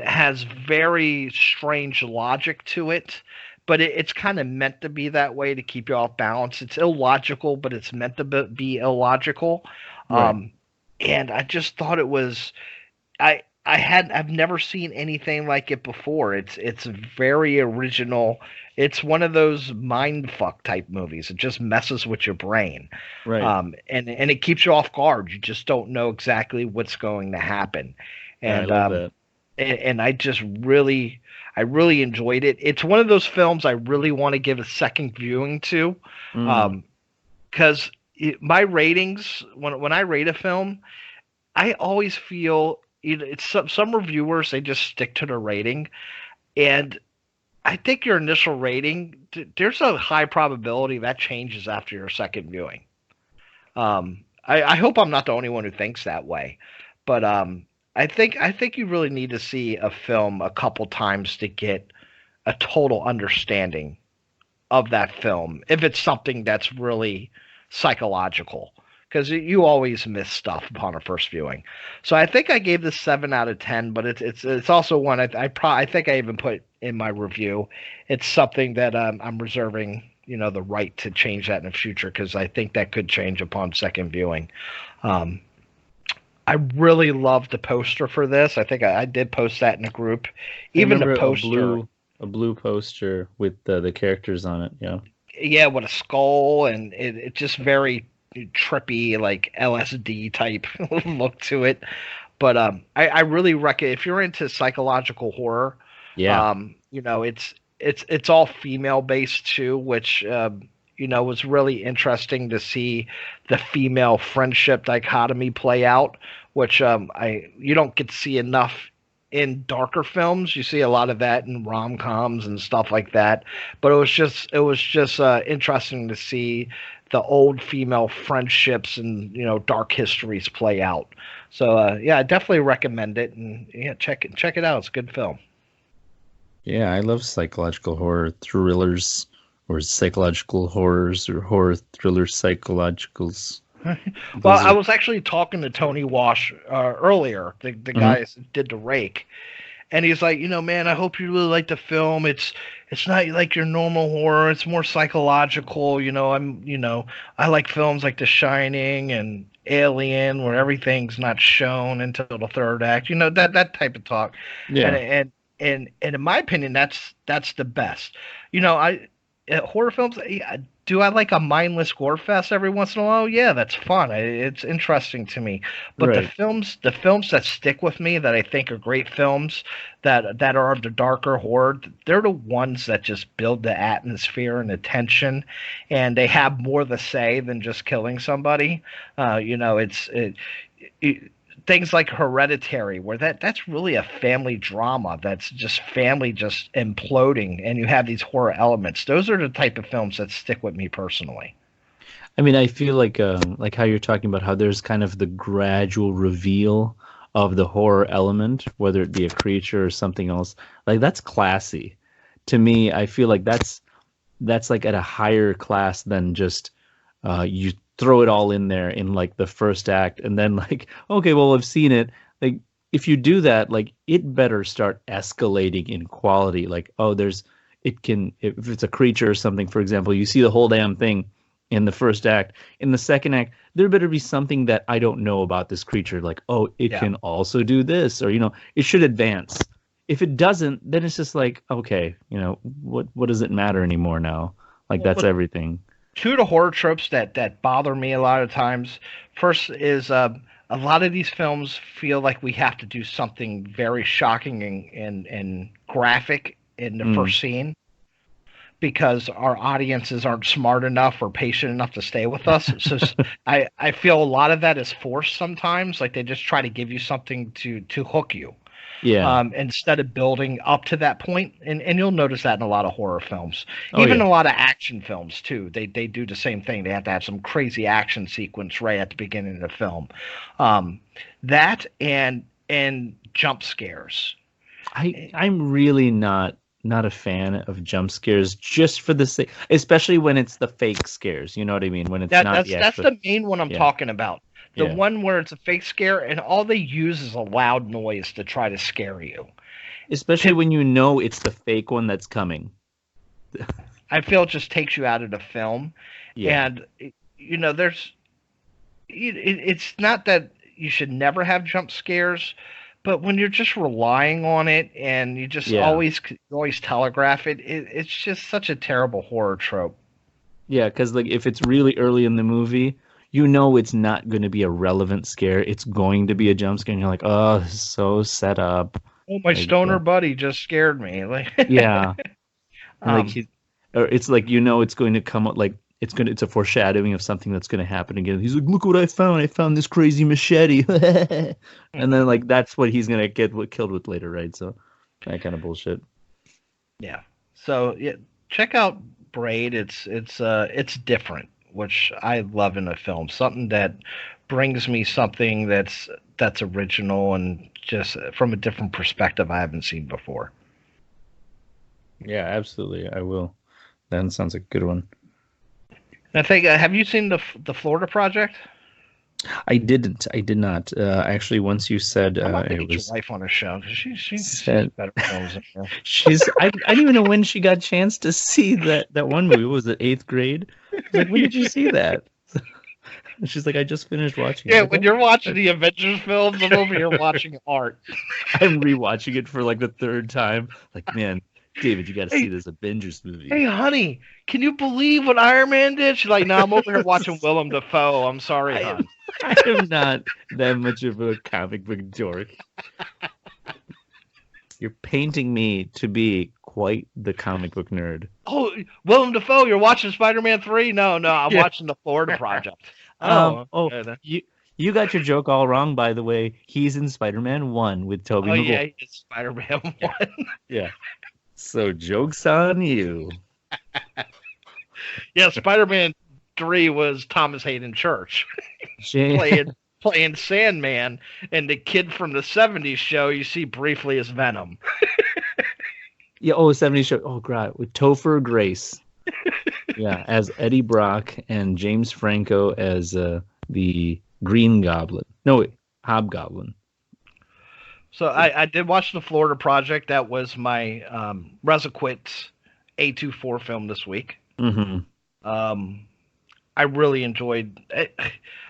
has very strange logic to it. But it's kind of meant to be that way to keep you off balance. It's illogical, but it's meant to be illogical. Right. Um, and I just thought it was I've never seen anything like it before. It's very original. It's one of those mind fuck type movies. It just messes with your brain. Right. And it keeps you off guard. You just don't know exactly what's going to happen. Yeah, I And love that. I really enjoyed it. It's one of those films I really want to give a second viewing to. Mm, Um, because my ratings when I rate a film, I always feel it's some reviewers they just stick to their rating, and I think your initial rating there's a high probability that changes after your second viewing. I hope I'm not the only one who thinks that way, but I think you really need to see a film a couple times to get a total understanding of that film if it's something that's really psychological because you always miss stuff upon a first viewing. So I think I gave this 7 out of 10, but it's also one I think I even put in my review. It's something that I'm reserving the right to change that in the future because I think that could change upon second viewing. Um, I really love the poster for this. I think I did post that in the group. I Even the remember poster, a blue poster with the characters on it. Yeah. yeah, with a skull and it's just very trippy, like LSD type look to it. But I really recommend if you're into psychological horror. Yeah. It's all female based too, which was really interesting to see the female friendship dichotomy play out, which I you don't get to see enough in darker films. You see a lot of that in rom coms and stuff like that. But it was just interesting to see the old female friendships and dark histories play out. So yeah, I definitely recommend it, and yeah, check it out. It's a good film. Yeah, I love psychological horror thrillers or psychological horrors or horror thriller psychologicals. Well, Those I are. was actually talking to Tony Wash earlier, the Mhm. guy that did the Rake, and he's like, man, I hope you really like the film. It's not like your normal horror. It's more psychological. I like films like The Shining and Alien, where everything's not shown until the third act. That type of talk, and Yeah, and in my opinion, that's the best. I horror films. Yeah, do I like a mindless gore fest every once in a while? Yeah, that's fun. It's interesting to me. But right. the films that stick with me that I think are great films that are of the darker horror, they're the ones that just build the atmosphere and the tension, and they have more to say than just killing somebody. It, things like Hereditary, where that's really a family drama. That's just family just imploding, and you have these horror elements. Those are the type of films that stick with me personally. I mean, I feel like how you're talking about how there's kind of the gradual reveal of the horror element, whether it be a creature or something else. Like that's classy. To me, I feel like that's like at a higher class than just you throw it all in there in like the first act and then like okay, well, I've seen it. Like if you do that, like it better start escalating in quality. Like oh, there's it can if it's a creature or something, for example, you see the whole damn thing in the first act. In the second act, there better be something that I don't know about this creature. Like oh, it Yeah. can also do this, or it should advance. If it doesn't, then it's just like okay, what does it matter anymore now? Like that's Well, everything. two of the horror tropes that bother me a lot of times. First is a lot of these films feel like we have to do something very shocking and graphic in the Mm, first scene because our audiences aren't smart enough or patient enough to stay with us. So I feel a lot of that is forced sometimes. Like they just try to give you something to hook you, yeah. instead of building up to that point. And you'll notice that in a lot of horror films, Oh even yeah. a lot of action films too. They do the same thing. They have to have some crazy action sequence right at the beginning of the film. Um, that and jump scares. I'm really not a fan of jump scares just for the sake, especially when it's the fake scares. You know what I mean? When it's That not that's the that's actual. the main one I'm Yeah. talking about. The Yeah. one where it's a fake scare and all they use is a loud noise to try to scare you. Especially when you know it's the fake one that's coming. I feel it just takes you out of the film, Yeah. and there's it's not that you should never have jump scares, but when you're just relying on it and you just Yeah. always telegraph it's just such a terrible horror trope. Yeah. Because like if it's really early in the movie, you know it's not going to be a relevant scare. It's going to be a jump scare, and you're like, oh, this is so set up. Oh, my Like, stoner buddy just scared me. Like, yeah. And like um, or it's like it's going to come up like it's a foreshadowing of something that's going to happen again. He's like, look what I found! I found this crazy machete, and then like that's what he's gonna get killed with later, right? So that kind of bullshit. yeah. So yeah, check out Braid. It's different, which I love in a film. Something that brings me something that's original and just from a different perspective I haven't seen before. Yeah, absolutely. I will. That sounds like a good one. And I think, have you seen the Florida Project? I didn't. I did not. Actually, once you said I might have to it get your was wife on a show because she's said better films than you. I didn't even know when she got a chance to see that one movie. What was it, eighth grade? I was like, when did you see that? She's like, I just finished watching it. Yeah, I'm like, when oh, you're watching the Avengers films, I'm over here watching art. I'm rewatching it for like the third time. Like, man, David, you got to see Hey, this Avengers movie. hey, honey, can you believe what Iron Man did? She's like, no, I'm over here watching Willem Dafoe. I'm sorry, I am, hon. I am not that much of a comic book dork. You're painting me to be quite the comic book nerd. Oh, Willem Dafoe, you're watching Spider-Man 3? No, no, I'm Yeah. watching the Florida Project. Oh, Oh, okay. you got your joke all wrong, by the way. He's in Spider-Man 1 with Tobey Oh Maguire. yeah, it's Spider-Man Yeah. 1. Yeah. So joke's on you. Yeah, Spider-Man 3 was Thomas Hayden Church Jay- playing Sandman, and the kid from the '70s show you see briefly is Venom. yeah, 70 show. Oh, God. With Topher Grace. Yeah, as Eddie Brock and James Franco as the Green Goblin. No, wait, Hobgoblin. So I did watch the Florida Project. That was my Resequit A24 film this week. Mm-hmm. Um, I really enjoyed it.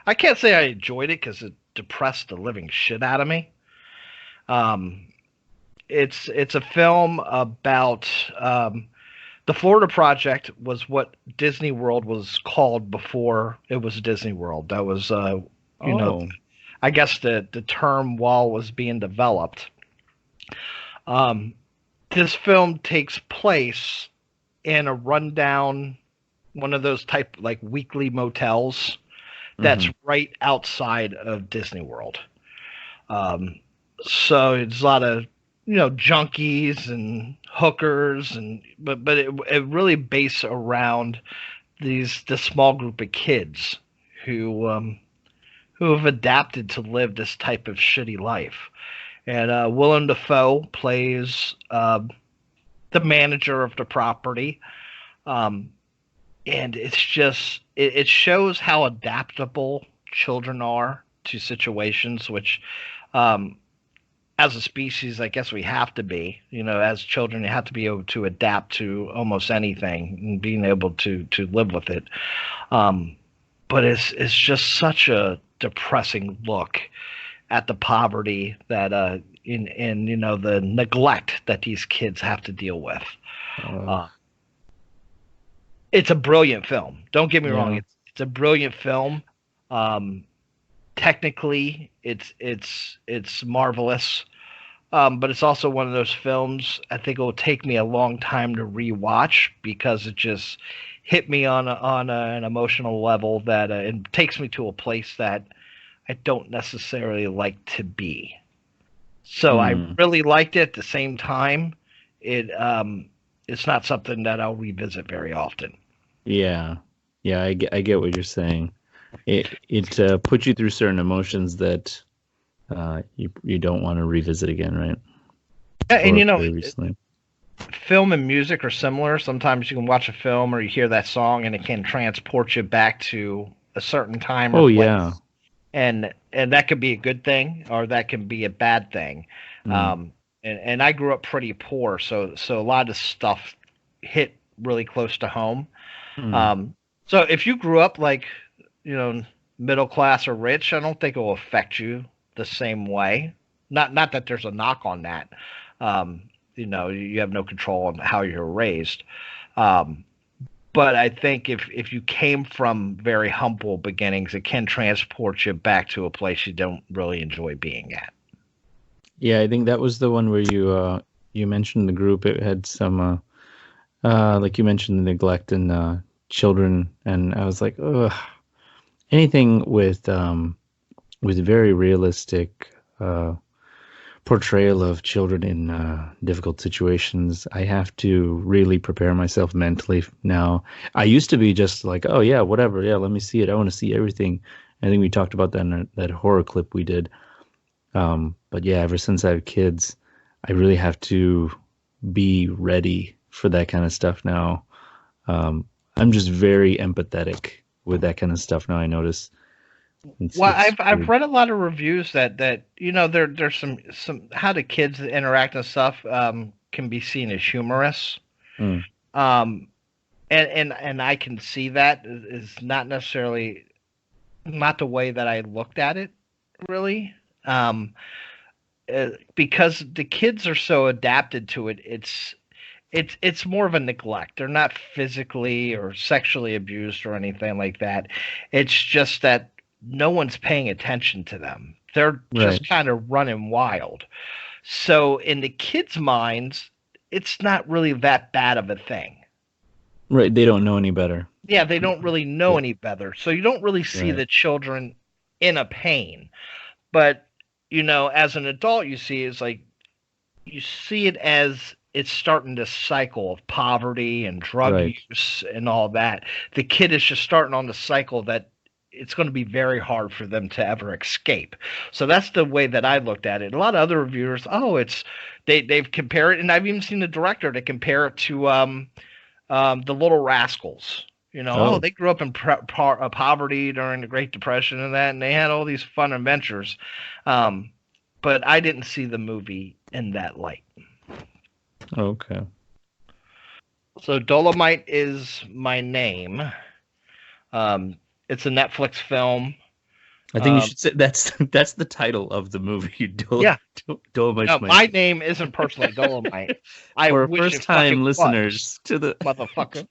I can't say I enjoyed it because it depressed the living shit out of me. Um, it's a film about the Florida Project was what Disney World was called before it was Disney World. That was you know Oh. I guess the term while was being developed. Um, this film takes place in a rundown one of those type like weekly motels that's Mm-hmm. right outside of Disney World. Um, so it's a lot of junkies and hookers and but it really based around this small group of kids who have adapted to live this type of shitty life. And Willem Dafoe plays the manager of the property. Um, and it shows how adaptable children are to situations, which um, as a species, I guess we have to be. As children, you have to be able to adapt to almost anything and being able to live with it. Um, but it's just such a depressing look at the poverty that in the neglect that these kids have to deal with. Uh, Uh, it's a brilliant film. Don't get me wrong. yeah. It's a brilliant film. Um, technically, it's marvelous. But it's also one of those films I think it will take me a long time to rewatch because it just hit me an emotional level that it takes me to a place that I don't necessarily like to be. So I Hmm. really liked it. At the same time, it's not something that I'll revisit very often. Yeah. Yeah, I get what you're saying. It puts you through certain emotions that you don't want to revisit again, right? And Or very recently. film and music are similar. Sometimes you can watch a film or you hear that song and it can transport you back to a certain time or Oh yeah. place. And that could be a good thing or that can be a bad thing. Mm. Um, and I grew up pretty poor, so a lot of stuff hit really close to home. Mm. Um, so if you grew up like you know middle class or rich, I don't think it will affect you the same way. Not that there's a knock on that. Um, you have no control on how you're raised. Um, but I think if you came from very humble beginnings, it can transport you back to a place you don't really enjoy being at. Yeah, I think that was the one where you mentioned the group. It had some like you mentioned the neglect and children, and I was like, ugh, anything with very realistic portrayal of children in difficult situations. I have to really prepare myself mentally now. I used to be just like, oh yeah, whatever, yeah, let me see it. I want to see everything. I think we talked about that in that horror clip we did. But yeah, ever since I have kids, I really have to be ready for that kind of stuff now. I'm just very empathetic with that kind of stuff now. I notice Well, it's I've weird. read a lot of reviews that there's some how the kids interact and stuff can be seen as humorous. Mm, Um, and I can see that is not necessarily not the way that I looked at it really. Um, because the kids are so adapted to it, it's more of a neglect. They're not physically or sexually abused or anything like that. It's just that no one's paying attention to them. They're right, just kind of running wild. So in the kids' minds, it's not really that bad of a thing. right. They don't know any better. Yeah, they don't really know Yeah, any better. So you don't really see right. the children in a pain. But, as an adult, you see it's like you see it as it's starting this cycle of poverty and drug Right. use and all that. The kid is just starting on the cycle that it's going to be very hard for them to ever escape. So that's the way that I looked at it. A lot of other reviewers, oh, they've compared it, and I've even seen the director to compare it to the Little Rascals. Oh, Oh, they grew up in poverty during the Great Depression and that, and they had all these fun adventures. Um, but I didn't see the movie in that light. okay. So Dolomite Is My Name. Um, it's a Netflix film. I think you Um, should say that's the title of the movie. yeah, Dolomite's no, My my Name. name isn't personally Dolomite. I For wish first it fucking time was, listeners to the motherfucker.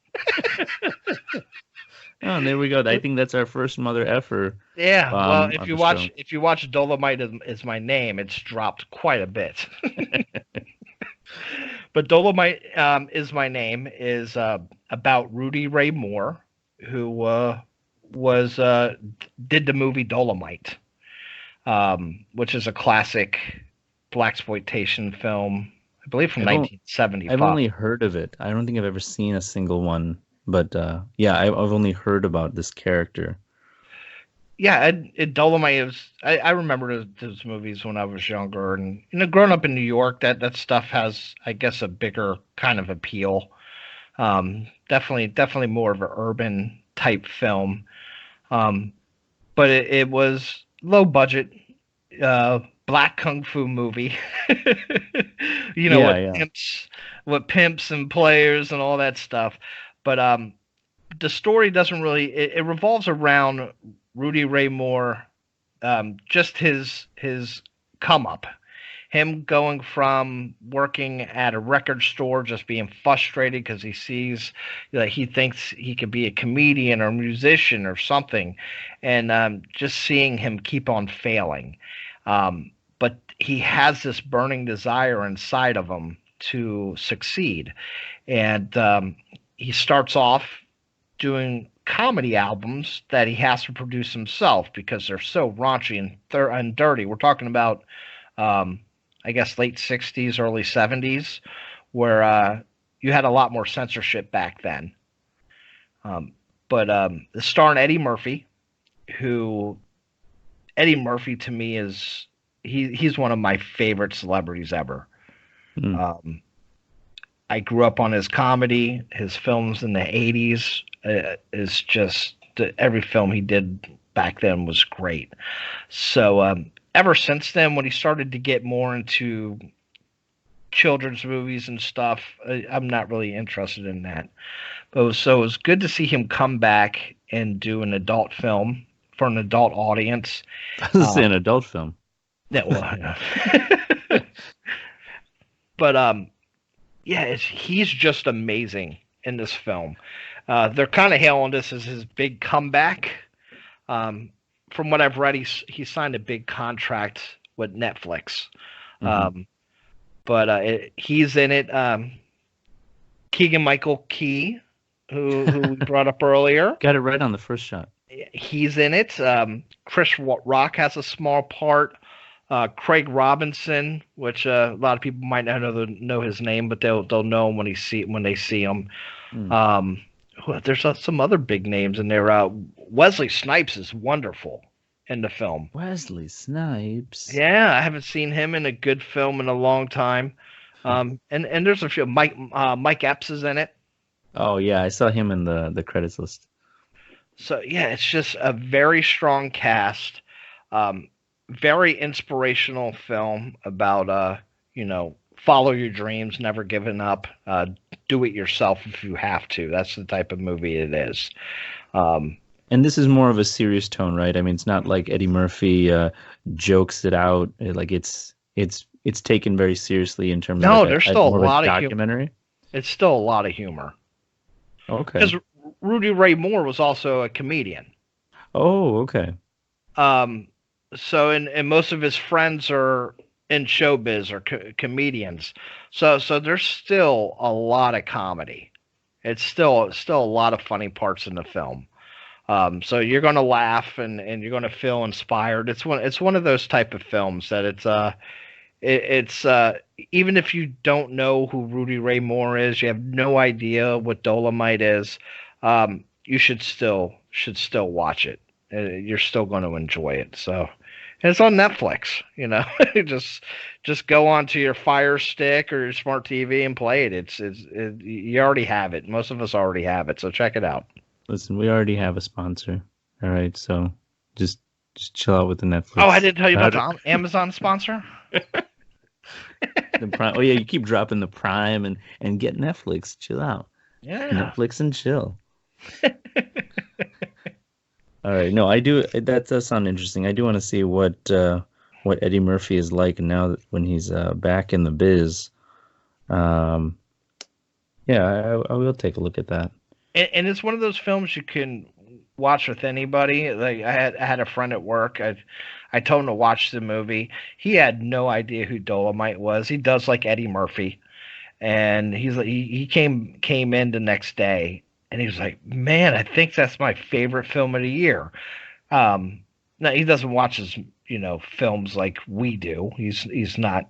Oh, and there we go. I think that's our first mother effer Yeah, well, if on you the show. watch Dolomite is My Name, it's dropped quite a bit. But Dolomite Is My Name is about Rudy Ray Moore, who was did the movie Dolomite, which is a classic blaxploitation film, I believe from I've only, I've 1975. only heard of it. I don't think I've ever seen a single one. But yeah, I've only heard about this character. Yeah, Dolomite is. I remember those movies when I was younger, and growing up in New York, that stuff has, I guess, a bigger kind of appeal. Definitely more of an urban type film. Um, but it was low budget, black kung fu movie. Yeah, With yeah. pimps and players and all that stuff. But the story doesn't really. It revolves around Rudy Ray Moore, just his come up, him going from working at a record store, just being frustrated because he sees that he thinks he could be a comedian or a musician or something, and just seeing him keep on failing. But he has this burning desire inside of him to succeed, and he starts off doing comedy albums that he has to produce himself because they're so raunchy and dirty. We're talking about, um, I guess, late 60s, early 70s, where you had a lot more censorship back then. Um, but starring Eddie Murphy, who Eddie Murphy to me is he's one of my favorite celebrities ever. Hmm. Um, I grew up on his comedy, his films in the 80s is just every film he did back then was great. So ever since then, when he started to get more into children's movies and stuff, I'm not really interested in that. So it was good to see him come back and do an adult film for an adult audience. This is Um, an adult film. yeah, well, but yeah, he's just amazing in this film. They're kind of hailing this as his big comeback. Um, from what I've read, he signed a big contract with Netflix. Hmm. Um, but he's in it. Keegan Michael Key, who we brought up earlier, Got it right on the first shot. he's in it. Chris Rock has a small part. Craig Robinson, which a lot of people might not know his name, but they'll know him when they see him. Hmm. Um, there's some other big names in there. Wesley Snipes is wonderful in the film. Wesley Snipes. Yeah, I haven't seen him in a good film in a long time. And there's a few. Mike Epps is in it. Oh yeah, I saw him in the credits list. So yeah, it's just a very strong cast. Um, Very inspirational film about follow your dreams, never giving up, do it yourself if you have to. That's the type of movie it is. Um, And this is more of a serious tone, right? I mean, it's not like Eddie Murphy jokes it out. Like it's taken very seriously in terms of like no, there's a still a more of a lot of humor. documentary. It's still a lot of humor Okay. because Rudy Ray Moore was also a comedian. Oh, okay. Um, so and most of his friends are in showbiz or comedians. So there's still a lot of comedy. It's still a lot of funny parts in the film. So you're gonna laugh and you're gonna feel inspired. It's one of those type of films that it's even if you don't know who Rudy Ray Moore is, you have no idea what Dolomite is, you should still watch it. You're still going to enjoy it. So and it's on Netflix. Just go onto your Fire Stick or your smart TV and play it. You already have it. Most of us already have it. So check it out. Listen, we already have a sponsor. All right, so just just chill out with the Oh, I Netflix. didn't tell you about Not the Amazon sponsor. the Prime. Oh yeah, you keep dropping the Prime and get Netflix. Chill out. Yeah. Netflix and chill. All right. No, I do. That does sound interesting. I do want to see what Eddie Murphy is like now that when he's back in the biz. Um, yeah, I will take a look at that. And it's one of those films you can watch with anybody. Like I had a friend at work. I told him to watch the movie. He had no idea who Dolomite was. He does like Eddie Murphy, and he's like he came in the next day, and he was like, "Man, I think that's my favorite film of the year." Um, Now he doesn't watch his films like we do. He's not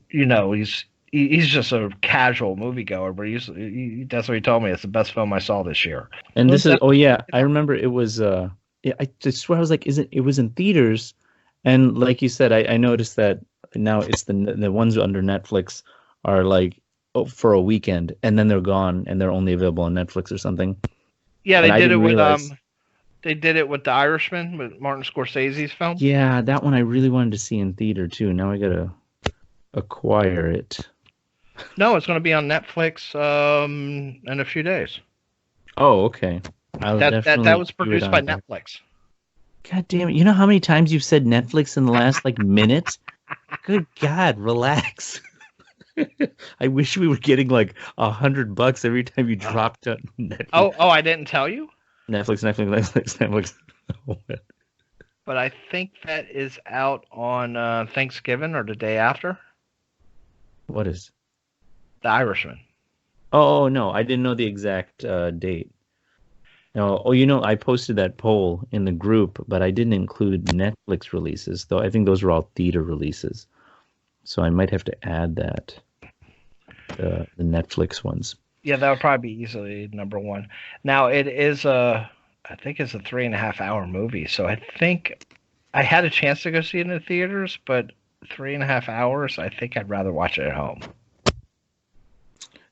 he's just a casual moviegoer, but that's what he told me. It's the best film I saw this year. And Well, this is, that, oh yeah, I remember it was yeah, I just swear I was like, isn't it was in theaters, and like you said, I noticed that now it's the ones under Netflix are like, oh, for a weekend, and then they're gone and they're only available on Netflix or something. yeah, And I didn't realize. they did it with The Irishman, with Martin Scorsese's film. Yeah, that one I really wanted to see in theater too. Now I gotta acquire it. No, it's going to be on Netflix in a few days. Oh, okay. I'll That definitely was do it produced on by here. Netflix. God damn it. You know how many times you've said Netflix in the last like minute? Good God, relax. I wish we were getting like $100 every time you Uh, dropped on Netflix. I didn't tell you, Netflix. Oh, man. but I think that is out on Thanksgiving or the day after. What is? The Irishman. Oh, no, I didn't know the exact date. No, oh, I posted that poll in the group, but I didn't include Netflix releases, though I think those were all theater releases. So I might have to add that, the Netflix ones. Yeah, that would probably be easily number one. Now I think it's a 3.5 hour movie, so I think I had a chance to go see it in the theaters, but 3.5 hours, I think I'd rather watch it at home.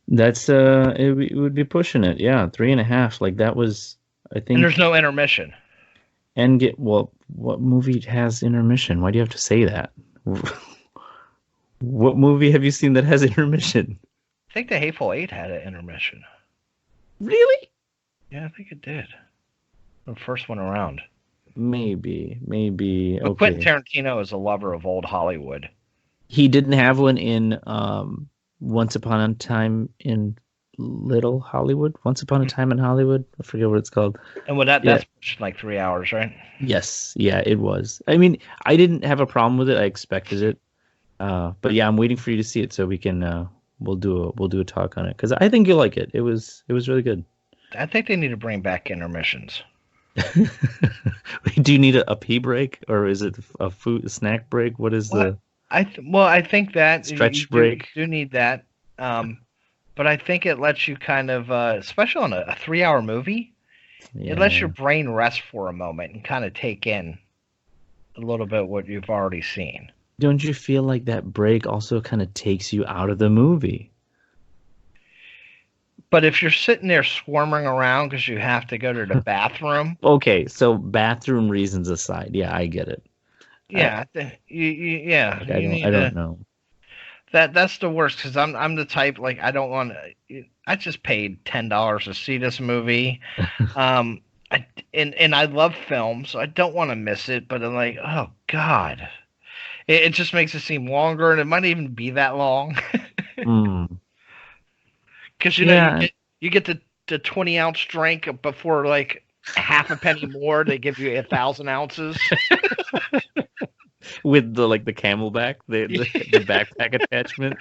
That's it would be pushing it. Yeah, 3.5. Like that was, I And there's think, no intermission. and get well. What movie has intermission? Why do you have to say that? What movie have you seen that has intermission? I think The Hateful Eight had an intermission. Really? Yeah, I think it did. The first one around. Maybe. But Quentin Okay. Tarantino is a lover of old Hollywood. He didn't have one in Once Upon a Time in Little Hollywood. Once Upon a Time in Hollywood. I forget what it's called. And Yeah. that's like 3 hours, right? Yes. Yeah, it was. I mean, I didn't have a problem with it. I expected it. But yeah, I'm waiting for you to see it so we can we'll do a talk on it because I think you'll like it. It was really good. I think they need to bring back intermissions. Do you need a pee break or is it a snack break? What is What? the I think that you stretch do break? need that. Um, but I think it lets you kind of, especially on a 3 hour movie, it lets Yeah. your brain rest for a moment and kind of take in a little bit what you've already seen. Don't you feel like that break also kind of takes you out of the movie? But if you're sitting there swarming around because you have to go to the bathroom, Okay, so bathroom reasons aside, yeah, I get it. I yeah, yeah, like you I need don't to. know. That's the worst because I'm the type like I don't want to. I just paid $10 to see this movie. Um, and I love film, so I don't want to miss it. But I'm like, oh God, it just makes it seem longer, and it might even be that long. Hmm. Because Yeah, you get the 20-ounce drink before like half a penny more. They give you 1,000 ounces. with the camelback, the backpack attachment.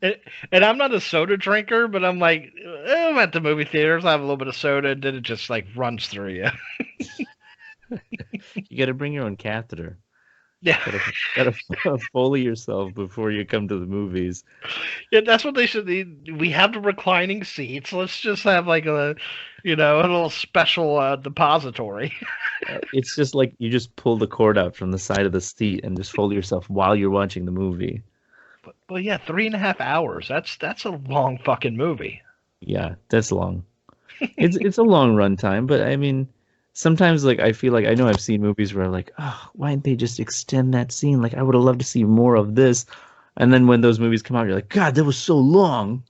and, and I'm not a soda drinker, but I'm like, I'm at the movie theaters. I have a little bit of soda, and then it just like runs through you. You got to bring your own catheter. Yeah, Gotta Foley yourself before you come to the movies. yeah, that's what they should. We have the reclining seats. Let's just have like a little special depository. It's just like you just pull the cord out from the side of the seat and just fold yourself while you're watching the movie. But yeah, 3.5 hours. That's a long fucking movie. Yeah, that's long. It's a long run time, but I mean, sometimes like I feel like I know I've seen movies where like, oh, why didn't they just extend that scene? Like I would have loved to see more of this. And then when those movies come out, you're like, God, that was so long.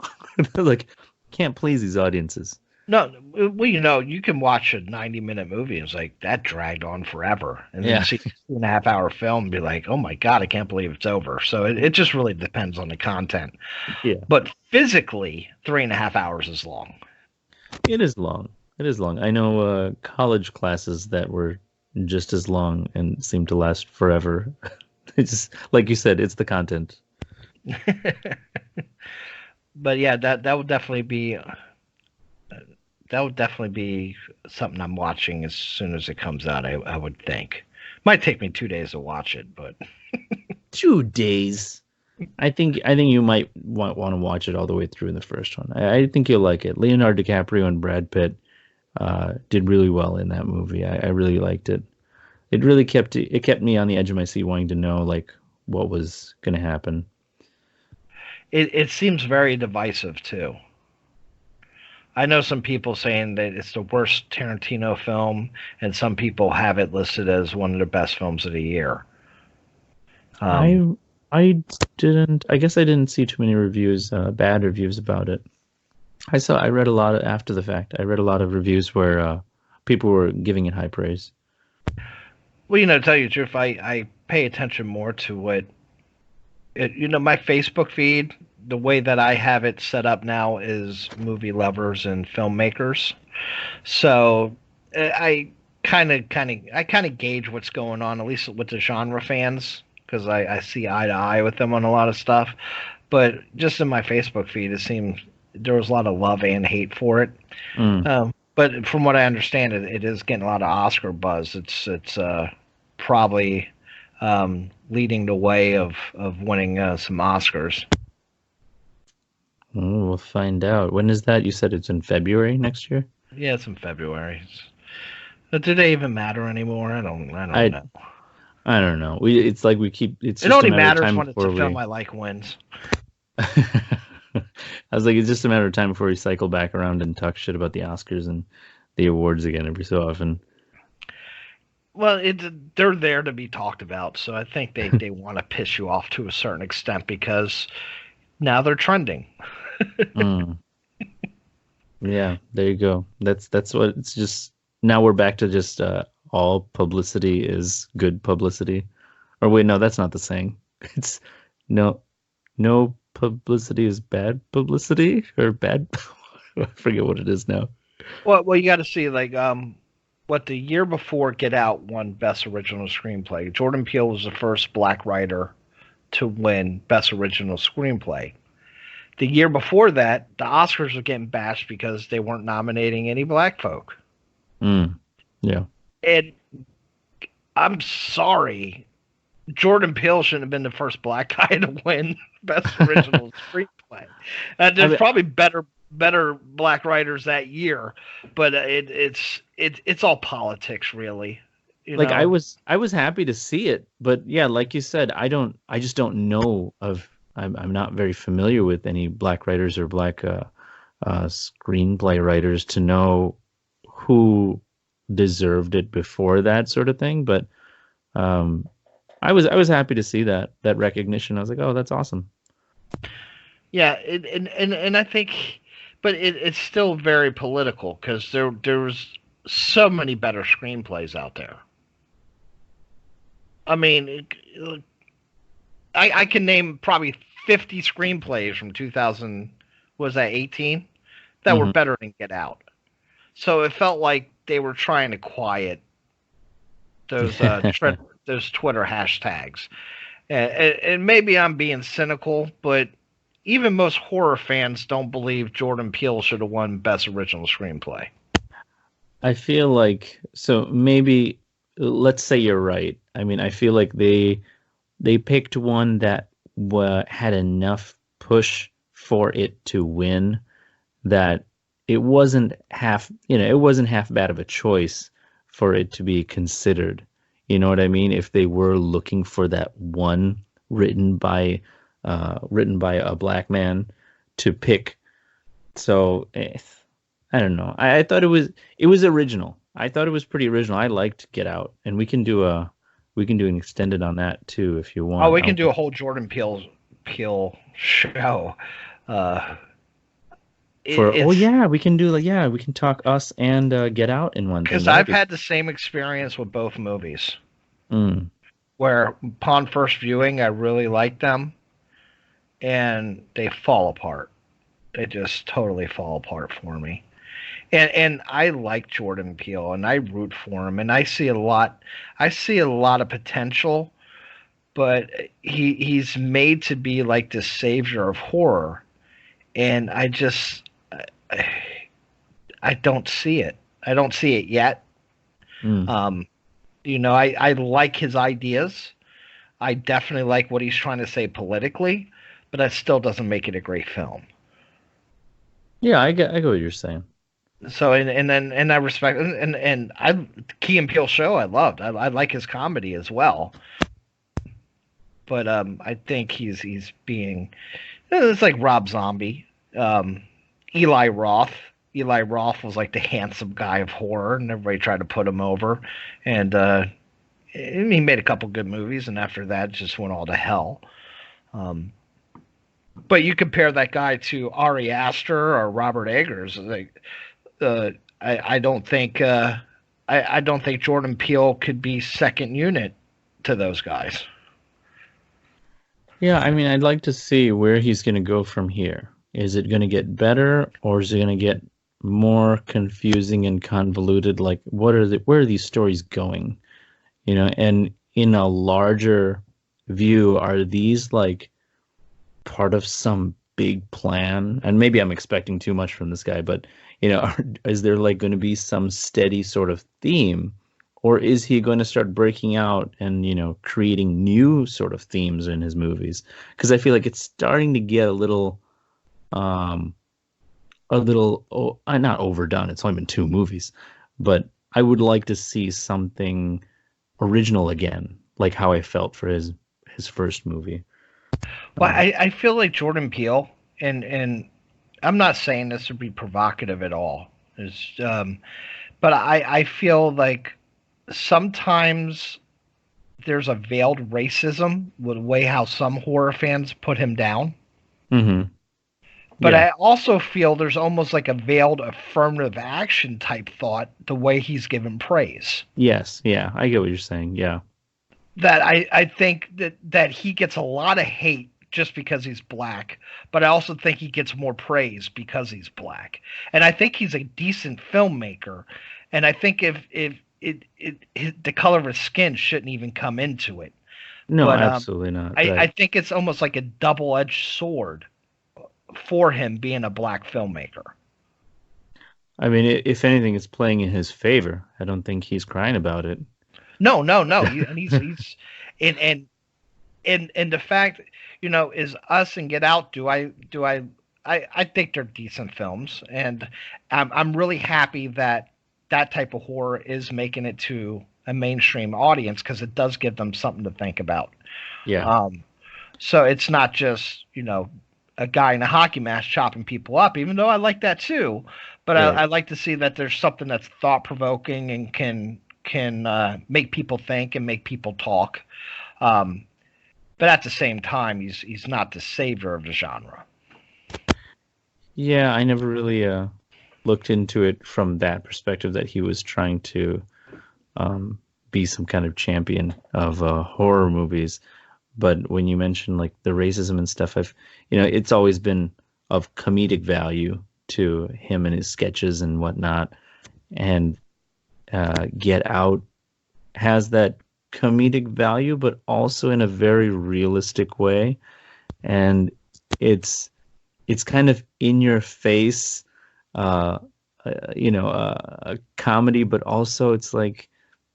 Like, can't please these audiences. No, well, you can watch a 90-minute movie and it's like that dragged on forever, and then Yeah, see a 2.5 hour film and be like, oh my god, I can't believe it's over. So it just really depends on the content. yeah. But physically, 3.5 hours is long. It is long. It is long. I know college classes that were just as long and seemed to last forever. It's just like you said, it's the content. But yeah, that would definitely be something I'm watching as soon as it comes out. I would think. Might take me 2 days to watch it, but 2 days. I think you might want to watch it all the way through in the first one. I think you'll like it. Leonardo DiCaprio and Brad Pitt did really well in that movie. I really liked it. It kept me on the edge of my seat, wanting to know like what was going to happen. it seems very divisive too. I know some people saying that it's the worst Tarantino film, and some people have it listed as one of the best films of the year. Um, I I didn't. I guess I didn't see too many reviews, bad reviews about it. I read a lot after the fact. I read a lot of reviews where people were giving it high praise. well, to tell you the truth, I pay attention more to my Facebook feed. The way that I have it set up now is movie lovers and filmmakers. So I kind of gauge what's going on, at least with the genre fans, because I see eye to eye with them on a lot of stuff. But just in my Facebook feed, it seems there was a lot of love and hate for it. Mm. But from what I understand, it is getting a lot of Oscar buzz. It's probably leading the way of winning some Oscars. Oh, we'll find out. When is that? You said it's in February next year? Yeah, it's in February. But do they even matter anymore? I don't I know. I don't know. It's like we keep. It's It just a only matter of matters time when it's before a film we. I like wins. I was like, it's just a matter of time before we cycle back around and talk shit about the Oscars and the awards again every so often. Well, they're there to be talked about, so I think they want to piss you off to a certain extent because now they're trending. Mm. Yeah, there you go. That's what it's just. Now we're back to just all publicity is good publicity. Or wait, no, that's not the saying. It's no no publicity is bad publicity or bad. I forget what it is now. Well, you got to see like what the year before Get Out won Best Original Screenplay. Jordan Peele was the first black writer to win Best Original Screenplay. The year before that, the Oscars were getting bashed because they weren't nominating any black folk. Mm, yeah. And I'm sorry, Jordan Peele shouldn't have been the first black guy to win Best Original Screenplay. I There's mean, probably better black writers that year, but it's all politics, really. You like know, I was happy to see it, but yeah, like you said, I just don't know of I'm not very familiar with any black writers or black screenplay writers to know who deserved it before that sort of thing. But um, I was happy to see that recognition. I was like, oh, that's awesome. yeah, and I think, but it's still very political because there's so many better screenplays out there. I mean, I can name probably 50 screenplays from 2000, was that 18, that were Hmm. better than Get Out. So it felt like they were trying to quiet those those Twitter hashtags. And maybe I'm being cynical, but even most horror fans don't believe Jordan Peele should have won Best Original Screenplay. I feel like so maybe let's say you're right. I mean, I feel like they picked one that had enough push for it to win that it wasn't half bad of a choice for it to be considered. You know what I mean? If they were looking for that one written by a black man to pick. So I don't know. I thought it was original. I thought it was pretty original. I liked Get Out, and we can do an extended on that too if you Oh, want. we can do a whole Jordan Peele show. Uh, Oh it's yeah, we can do like yeah, we can talk Us and Get Out in one thing. because That'll I've be had the same experience with both movies, mm, where upon first viewing, I really like them, and they fall apart. They just totally fall apart for me. And I like Jordan Peele, and I root for him, and I see a lot of potential, but he's made to be like the savior of horror, and I, I don't see it. I don't see it yet. mm. Um, I like his ideas. I definitely like what he's trying to say politically, but that still doesn't make it a great film. Yeah, I get what you're saying. So and I respect and I Key and Peele show I loved. I like his comedy as well, but I think he's being it's like Rob Zombie, um, Eli Roth. Eli Roth was like the handsome guy of horror, and everybody tried to put him over, and he made a couple good movies, and after that, it just went all to hell. Um, but you compare that guy to Ari Aster or Robert Eggers, like uh, I don't think I don't think Jordan Peele could be second unit to those guys. Yeah, I mean, I'd like to see where he's going to go from here. Is it going to get better or is it going to get more confusing and convoluted? Like, where are these stories going? And in a larger view, are these like part of some big plan? And maybe I'm expecting too much from this guy, but is there like going to be some steady sort of theme, or is he going to start breaking out and creating new sort of themes in his movies? Because I feel like it's starting to get um, not overdone. It's only been two movies, but I would like to see something original again, like how I felt for his first movie. Well, Um, I feel like Jordan Peele, and I'm not saying this to be provocative at all. But I feel like sometimes there's a veiled racism with the way how some horror fans put him down. hmm But Yeah. I also feel there's almost like a veiled affirmative action type thought the way he's given praise. Yes. Yeah. I get what you're saying. Yeah. That I think that he gets a lot of hate just because he's black, but I also think he gets more praise because he's black. And I think he's a decent filmmaker. And I think if the color of his skin shouldn't even come into it. No, But absolutely not. I Right. think it's almost like a double-edged sword for him being a black filmmaker. I mean, if anything, it's playing in his favor. I don't think he's crying about it. No, no, no. And he's and and the fact, is Us and Get Out. I think they're decent films, and I'm really happy that that type of horror is making it to a mainstream audience because it does give them something to think about. Yeah. Um, so it's not just a guy in a hockey mask chopping people up, even though I like that too. But Right. I like to see that there's something that's thought provoking and can make people think and make people talk. Um, but at the same time, he's not the savior of the genre. Yeah, I never really looked into it from that perspective that he was trying to um, be some kind of champion of horror movies. But when you mention like the racism and stuff, it's always been of comedic value to him and his sketches and whatnot. And Get Out has that comedic value, but also in a very realistic way. And it's it's kind of in your face, uh, a comedy, but also it's like,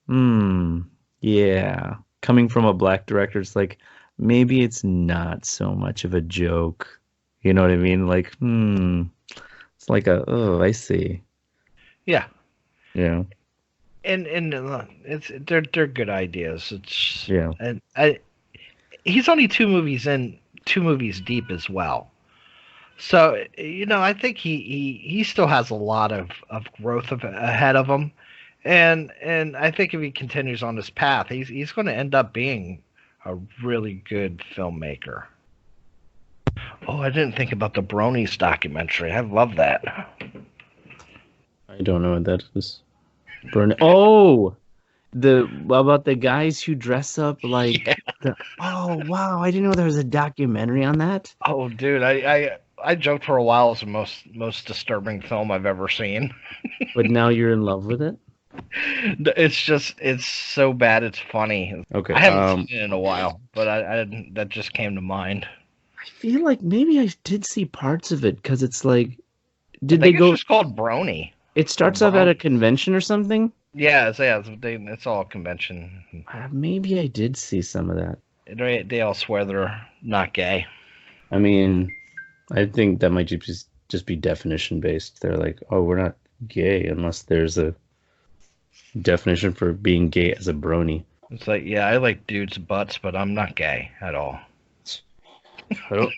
hmm, yeah. Coming from a black director, it's like maybe it's not so much of a joke. You know what I mean? Like, it's like oh, I see. Yeah, Yeah, and it's they're good ideas. It's yeah. and he's only two movies deep as well. So I think he still has a lot of growth ahead of him, and I think if he continues on this path, he's going to end up being a really good filmmaker. Oh, I didn't think about the Bronies documentary. I love that. I don't know what that is. Burn. Oh, what about the guys who dress up like Yeah. the? Oh wow, I didn't know there was a documentary on that. Oh, dude, I joked for a while it's the most disturbing film I've ever seen. But now you're in love with it. It's so bad it's funny. Okay. I haven't seen it in a while, but that just came to mind. I feel like maybe I did see parts of it because it's like, I did they think it's go? just called Brony It or starts off at Bro. a convention or something. It's all convention. Maybe I did see some of that. They all swear they're not gay. I mean, I think that might just be definition based. They're like, oh, we're not gay unless there's a definition for being gay as a brony. It's like, yeah, I like dudes' butts, but I'm not gay at all. I don't.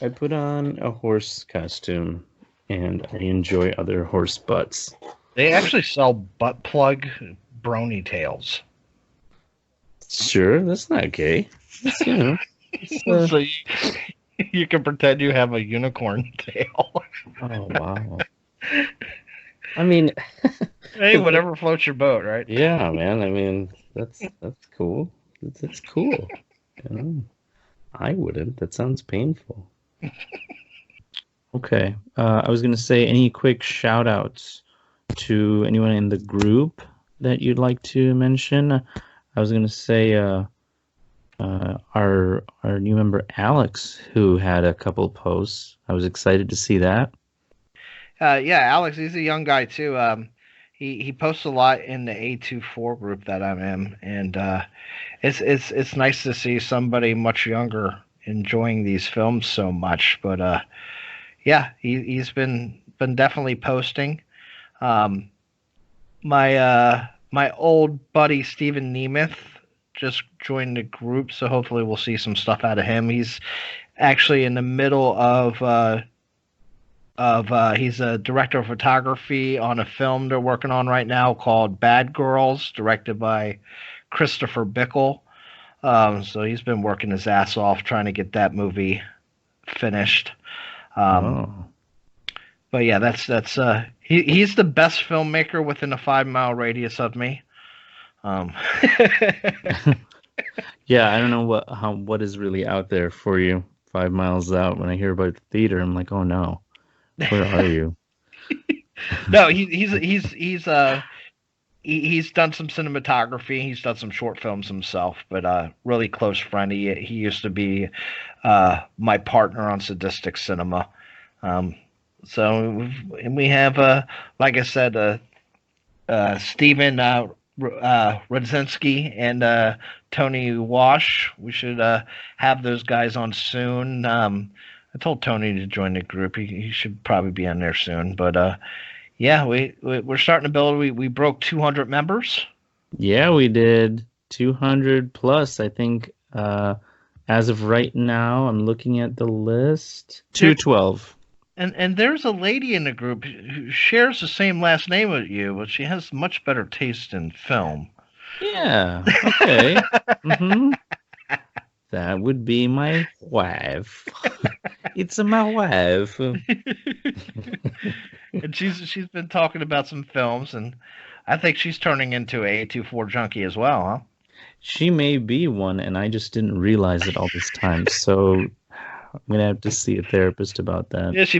I put on a horse costume, and I enjoy other horse butts. They actually sell butt plug brony tails. Sure, that's not gay. It's, So you can pretend you have a unicorn tail. oh wow. I mean, Hey, whatever floats your boat, right? yeah, man. I mean, that's cool. That's cool. You know, I wouldn't. That sounds painful. Okay. I was gonna say any quick shout outs to anyone in the group that you'd like to mention. I was gonna say our new member Alex, who had a couple posts. I was excited to see that. Yeah, Alex, he's a young guy too. He posts a lot in the A24 group that I'm in, and it's nice to see somebody much younger enjoying these films so much. But yeah, he's been definitely posting. Um, my old buddy Stephen Nemeth just joined the group, so hopefully we'll see some stuff out of him. He's actually in the middle of he's a director of photography on a film they're working on right now called Bad Girls, directed by Christopher Bickle. So he's been working his ass off trying to get that movie finished. Um, Oh. but yeah, he's the best filmmaker within a 5 mile radius of me. Um, Yeah, I don't know what is really out there for you 5 miles out. When I hear about the theater, I'm like, oh no, where are you? no, he's done some cinematography. He's done some short films himself, but really close friend. He used to be my partner on Sadistic Cinema. And we have like I said, Stephen Rudzinski and Tony Wash. We should have those guys on soon. I told Tony to join the group. He should probably be on there soon. But yeah, we're starting to build. We broke 200 members. Yeah, we did 200 plus. I think as of right now, I'm looking at the list. 212. And there's a lady in the group who shares the same last name with you, but she has much better taste in film. Yeah. Okay. hmm That would be my wife. It's my wife. And she's been talking about some films, and I think she's turning into a A24 junkie as well, huh? She may be one, and I just didn't realize it all this time. So I'm gonna have to see a therapist about that. Yeah, she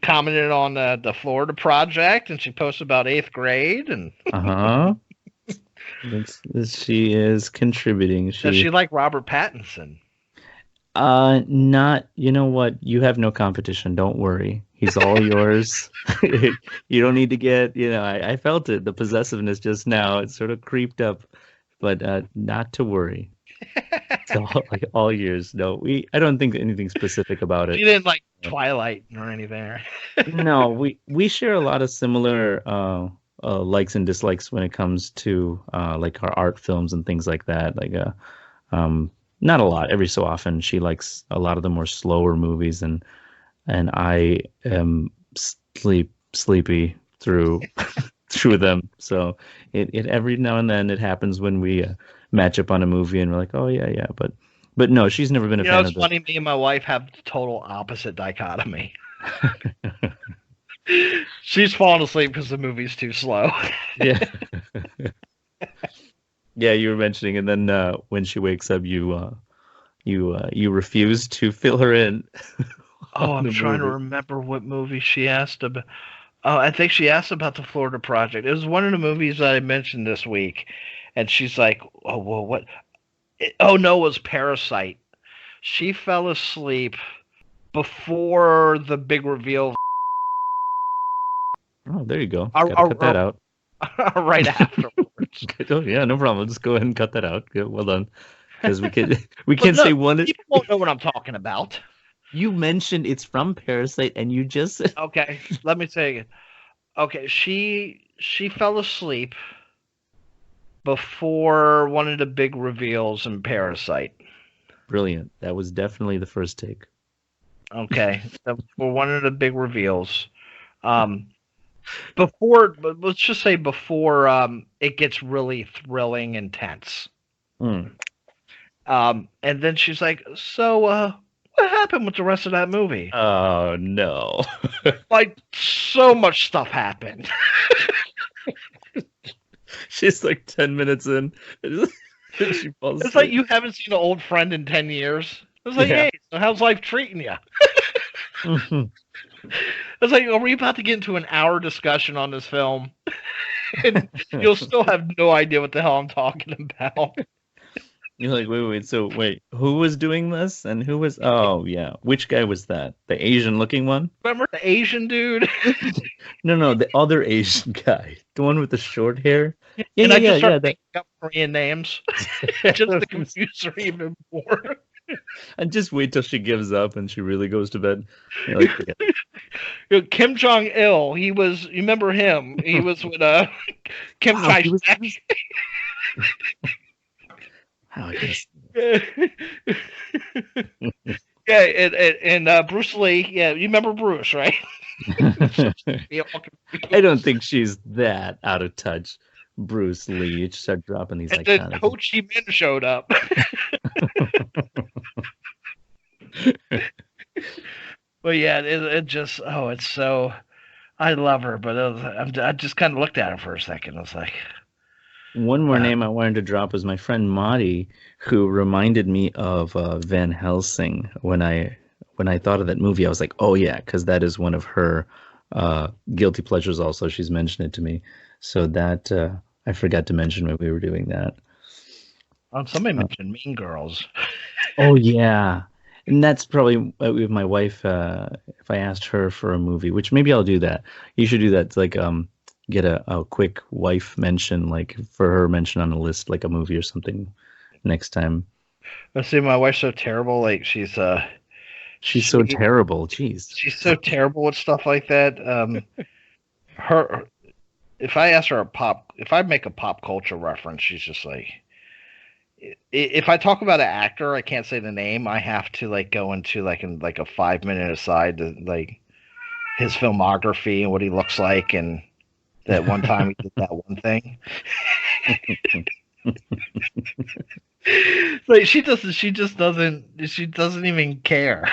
commented on the Florida Project, and she posted about eighth grade, and Uh-huh. She is contributing. does she like Robert Pattinson? Not, you know what? You have no competition. Don't worry. He's all yours. You don't need to get, I felt it, the possessiveness just now. It sort of creeped up, but not to worry. It's all yours. No, I don't think anything specific about it. She didn't like Twilight or anything. No, we share a lot of similar likes and dislikes when it comes to like our art films and things like that. Like Not a lot. Every so often, she likes a lot of the more slower movies, and I am sleepy through through them. So it every now and then it happens when we match up on a movie and we're like, oh yeah, yeah. But no, she's never been a You know, fan it's of the. funny. Me and my wife have the total opposite dichotomy. She's falling asleep because the movie's too slow. Yeah. Yeah, you were mentioning, and then when she wakes up, you refuse to fill her in Oh, on I'm the trying to movie. remember what movie she asked about. Oh, I think she asked about the Florida Project. It was one of the movies that I mentioned this week, and she's like, "Oh, well, what?" Oh no, it was Parasite. She fell asleep before the big reveal, Oh, there you go. or, Got to cut that out. right afterwards. Oh yeah, no problem. Just go ahead and cut that out. Yeah, well done. Because we can we But can't no, say one. people won't know what I'm talking about. You mentioned it's from Parasite, and you just Okay, let me say again. Okay, she fell asleep before one of the big reveals in Parasite. brilliant. That was definitely the first take. Okay, for one of the big reveals. Um, before, but let's just say before it gets really thrilling and tense. Hmm. And then she's like, "So, what happened with the rest of that movie?" Oh no. Like, so much stuff happened. She's like 10 minutes in. And she falls It's like asleep. you haven't seen an old friend in 10 years. It's like, Yeah. hey, so how's life treating you? Mhm. It's like, are we about to get into an hour discussion on this film? And you'll still have no idea what the hell I'm talking about. You're like, wait. So wait, who was doing this and who was? Oh yeah, which guy was that? The Asian looking one? Remember the Asian dude? No, the other Asian guy, the one with the short hair. Yeah, And yeah, I yeah, just yeah. started making up Korean names just to confuse her even more. And just wait till she gives up and she really goes to bed. You're like, forget Kim Jong Il, you remember him? He it. was with Kim Wow, Chai he was. Shek. How I guess. Yeah, and Bruce Lee. Yeah, you remember Bruce, right? I don't think she's that out of touch. Bruce Lee, you just start dropping these And then iconic. Ho Chi Minh showed up. But yeah, it just it's so I love her, but I just kind of looked at her for a second. I was like, One more wow. name I wanted to drop was my friend Marty, who reminded me of Van Helsing when I thought of that movie. I was like, oh yeah, because that is one of her guilty pleasures. Also, she's mentioned it to me, so that I forgot to mention when we were doing that. Somebody Uh, mentioned Mean Girls. oh yeah, and that's probably with my wife. If I asked her for a movie, which maybe I'll do that. You should do that. It's like get a quick wife mention, like for her mention on a list, like a movie or something next time. Let's see, my wife's so terrible. Like She's so she terrible. Jeez. she's so terrible with stuff like that. Her if I ask her if I make a pop culture reference, she's just like, if I talk about an actor, I can't say the name. I have to like go into like a 5 minute aside to like his filmography and what he looks like, and that one time he did that one thing. Like she doesn't even care.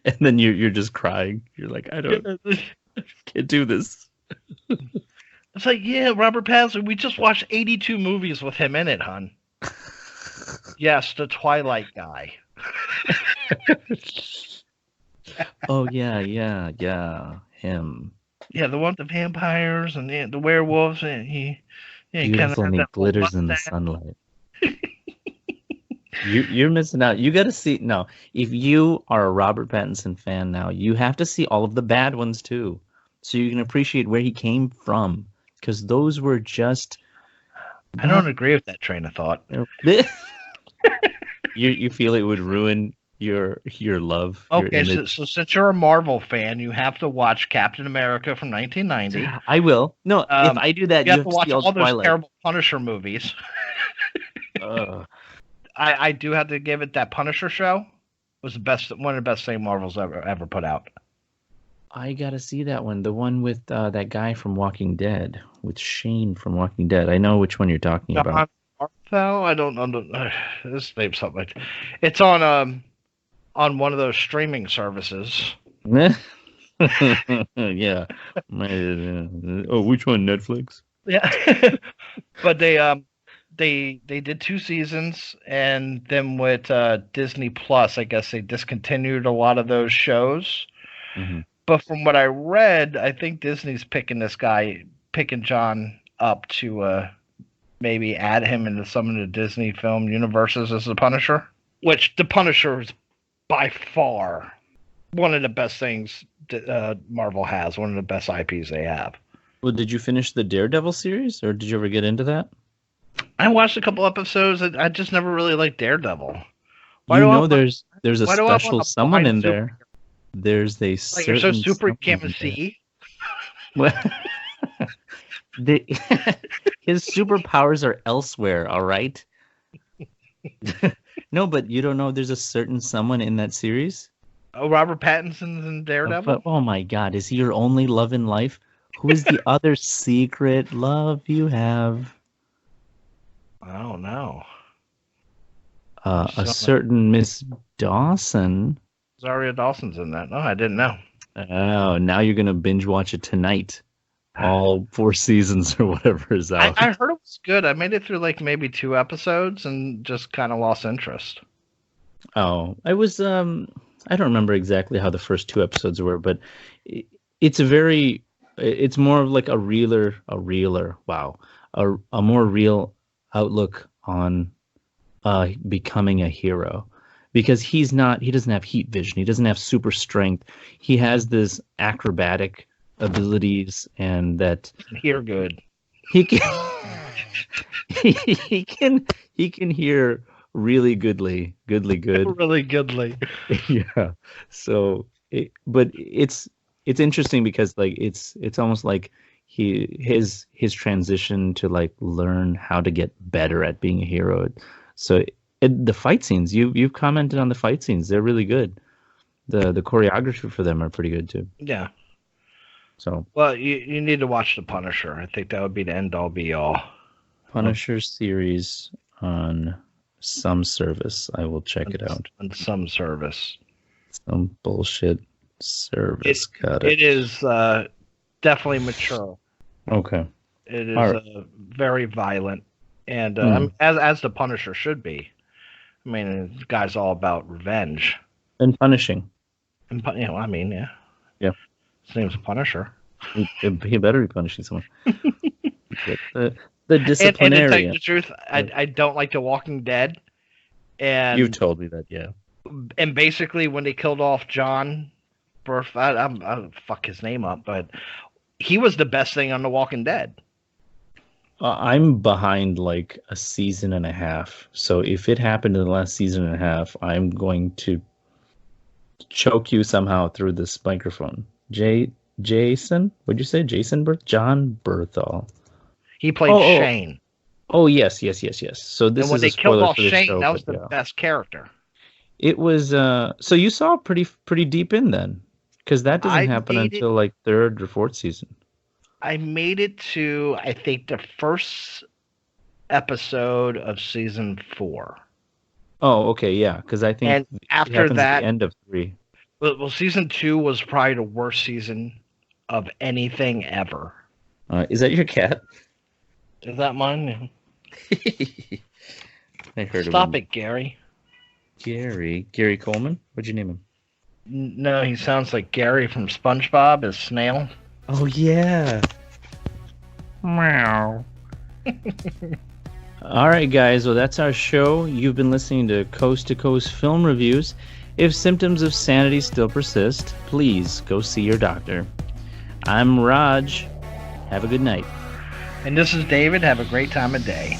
And then you're just crying. You're like, I don't can't do this. It's like, yeah, Robert Pattinson, we just watched 82 movies with him in it, hon. Yes, the Twilight guy. Oh yeah, him. Yeah, the one with the vampires and the werewolves, and he kind of Beautiful had and he that whole glitters in the mustache. sunlight. You're missing out. You got to see no. If you are a Robert Pattinson fan now, you have to see all of the bad ones too, so you can appreciate where he came from. Because those were just I don't agree with that train of thought. you feel it would ruin your love, your Okay, so, image. so since you're a Marvel fan, you have to watch Captain America from 1990. I will. No, if Um, I do that, you you have have to to see watch all all those Twilight. terrible Punisher movies. Ugh. I do have to give it that Punisher show was one of the best things Marvel's ever put out. I gotta see that one. The one with that guy from Walking Dead, with Shane from Walking Dead. I know which one you're talking about. Arthel? I don't know. This name's something like it's on one of those streaming services. Yeah. Oh, which one? Netflix? Yeah. But they did 2 seasons, and then with Disney Plus, I guess they discontinued a lot of those shows. Mm-hmm. But from what I read, I think Disney's picking John up to maybe add him into some of the Disney film universes as the Punisher. Which the Punisher is by far one of the best things Marvel has, one of the best IPs they have. Well, did you finish the Daredevil series, or did you ever get into that? I watched a couple episodes. I just never really liked Daredevil. There's a special someone in there. There's a certain you're so super you can't even see. Well, his superpowers are elsewhere. All right. No, but you don't know. There's a certain someone in that series. Oh, Robert Pattinson's in Daredevil. Oh my God, is he your only love in life? Who is the other secret love you have? I don't know. A certain Miss Dawson. Zaria Dawson's in that. No, I didn't know. Oh, now you're gonna binge watch it tonight. All 4 seasons or whatever is out. I heard it was good. I made it through like maybe 2 episodes and just kind of lost interest. Oh, I was I don't remember exactly how the first 2 episodes were, but it's more of like a more real outlook on becoming a hero, because he doesn't have heat vision, he doesn't have super strength, he has this acrobatic abilities, and that hear good. He can he can hear really goodly good. Really goodly. Yeah. So, but it's interesting because like it's almost like his transition to like learn how to get better at being a hero. So the fight scenes, you've commented on the fight scenes, they're really good. The choreography for them are pretty good too. Yeah. So, well, you need to watch The Punisher. I think that would be the end all be all. Punisher series on some service. I will check it out. On some service. Some bullshit service. Got it. It is definitely mature. Okay. It is very violent, and as the Punisher should be. I mean, this guy's all about revenge and punishing. And I mean, yeah. Yeah. His name's Punisher. He better be punishing someone. the disciplinarian. And to tell you the truth, I don't like The Walking Dead. And you've told me that, yeah. And basically, when they killed off John Burf, I'll fuck his name up, but he was the best thing on The Walking Dead. I'm behind like a season and a half. So if it happened in the last season and a half, I'm going to choke you somehow through this microphone. Jason? What'd you say? John Berthal. He played Shane. Oh, yes. So this when is they a spoiler killed off for the Shane, show, that was the best character. It was so you saw pretty deep in then, because that doesn't happen until like 3rd or 4th season. I made it to, I think, the first episode of season 4. Oh, okay, yeah, because I think and after that, at the end of 3. Well, season 2 was probably the worst season of anything ever. Is that your cat? Is that mine? I heard Stop it, Gary. Gary Coleman? What'd you name him? No, he sounds like Gary from SpongeBob, his snail. Oh, yeah. Meow. All right, guys. Well, that's our show. You've been listening to Coast to Coast Film Reviews. If symptoms of sanity still persist, please go see your doctor. I'm Raj. Have a good night. And this is David. Have a great time of day.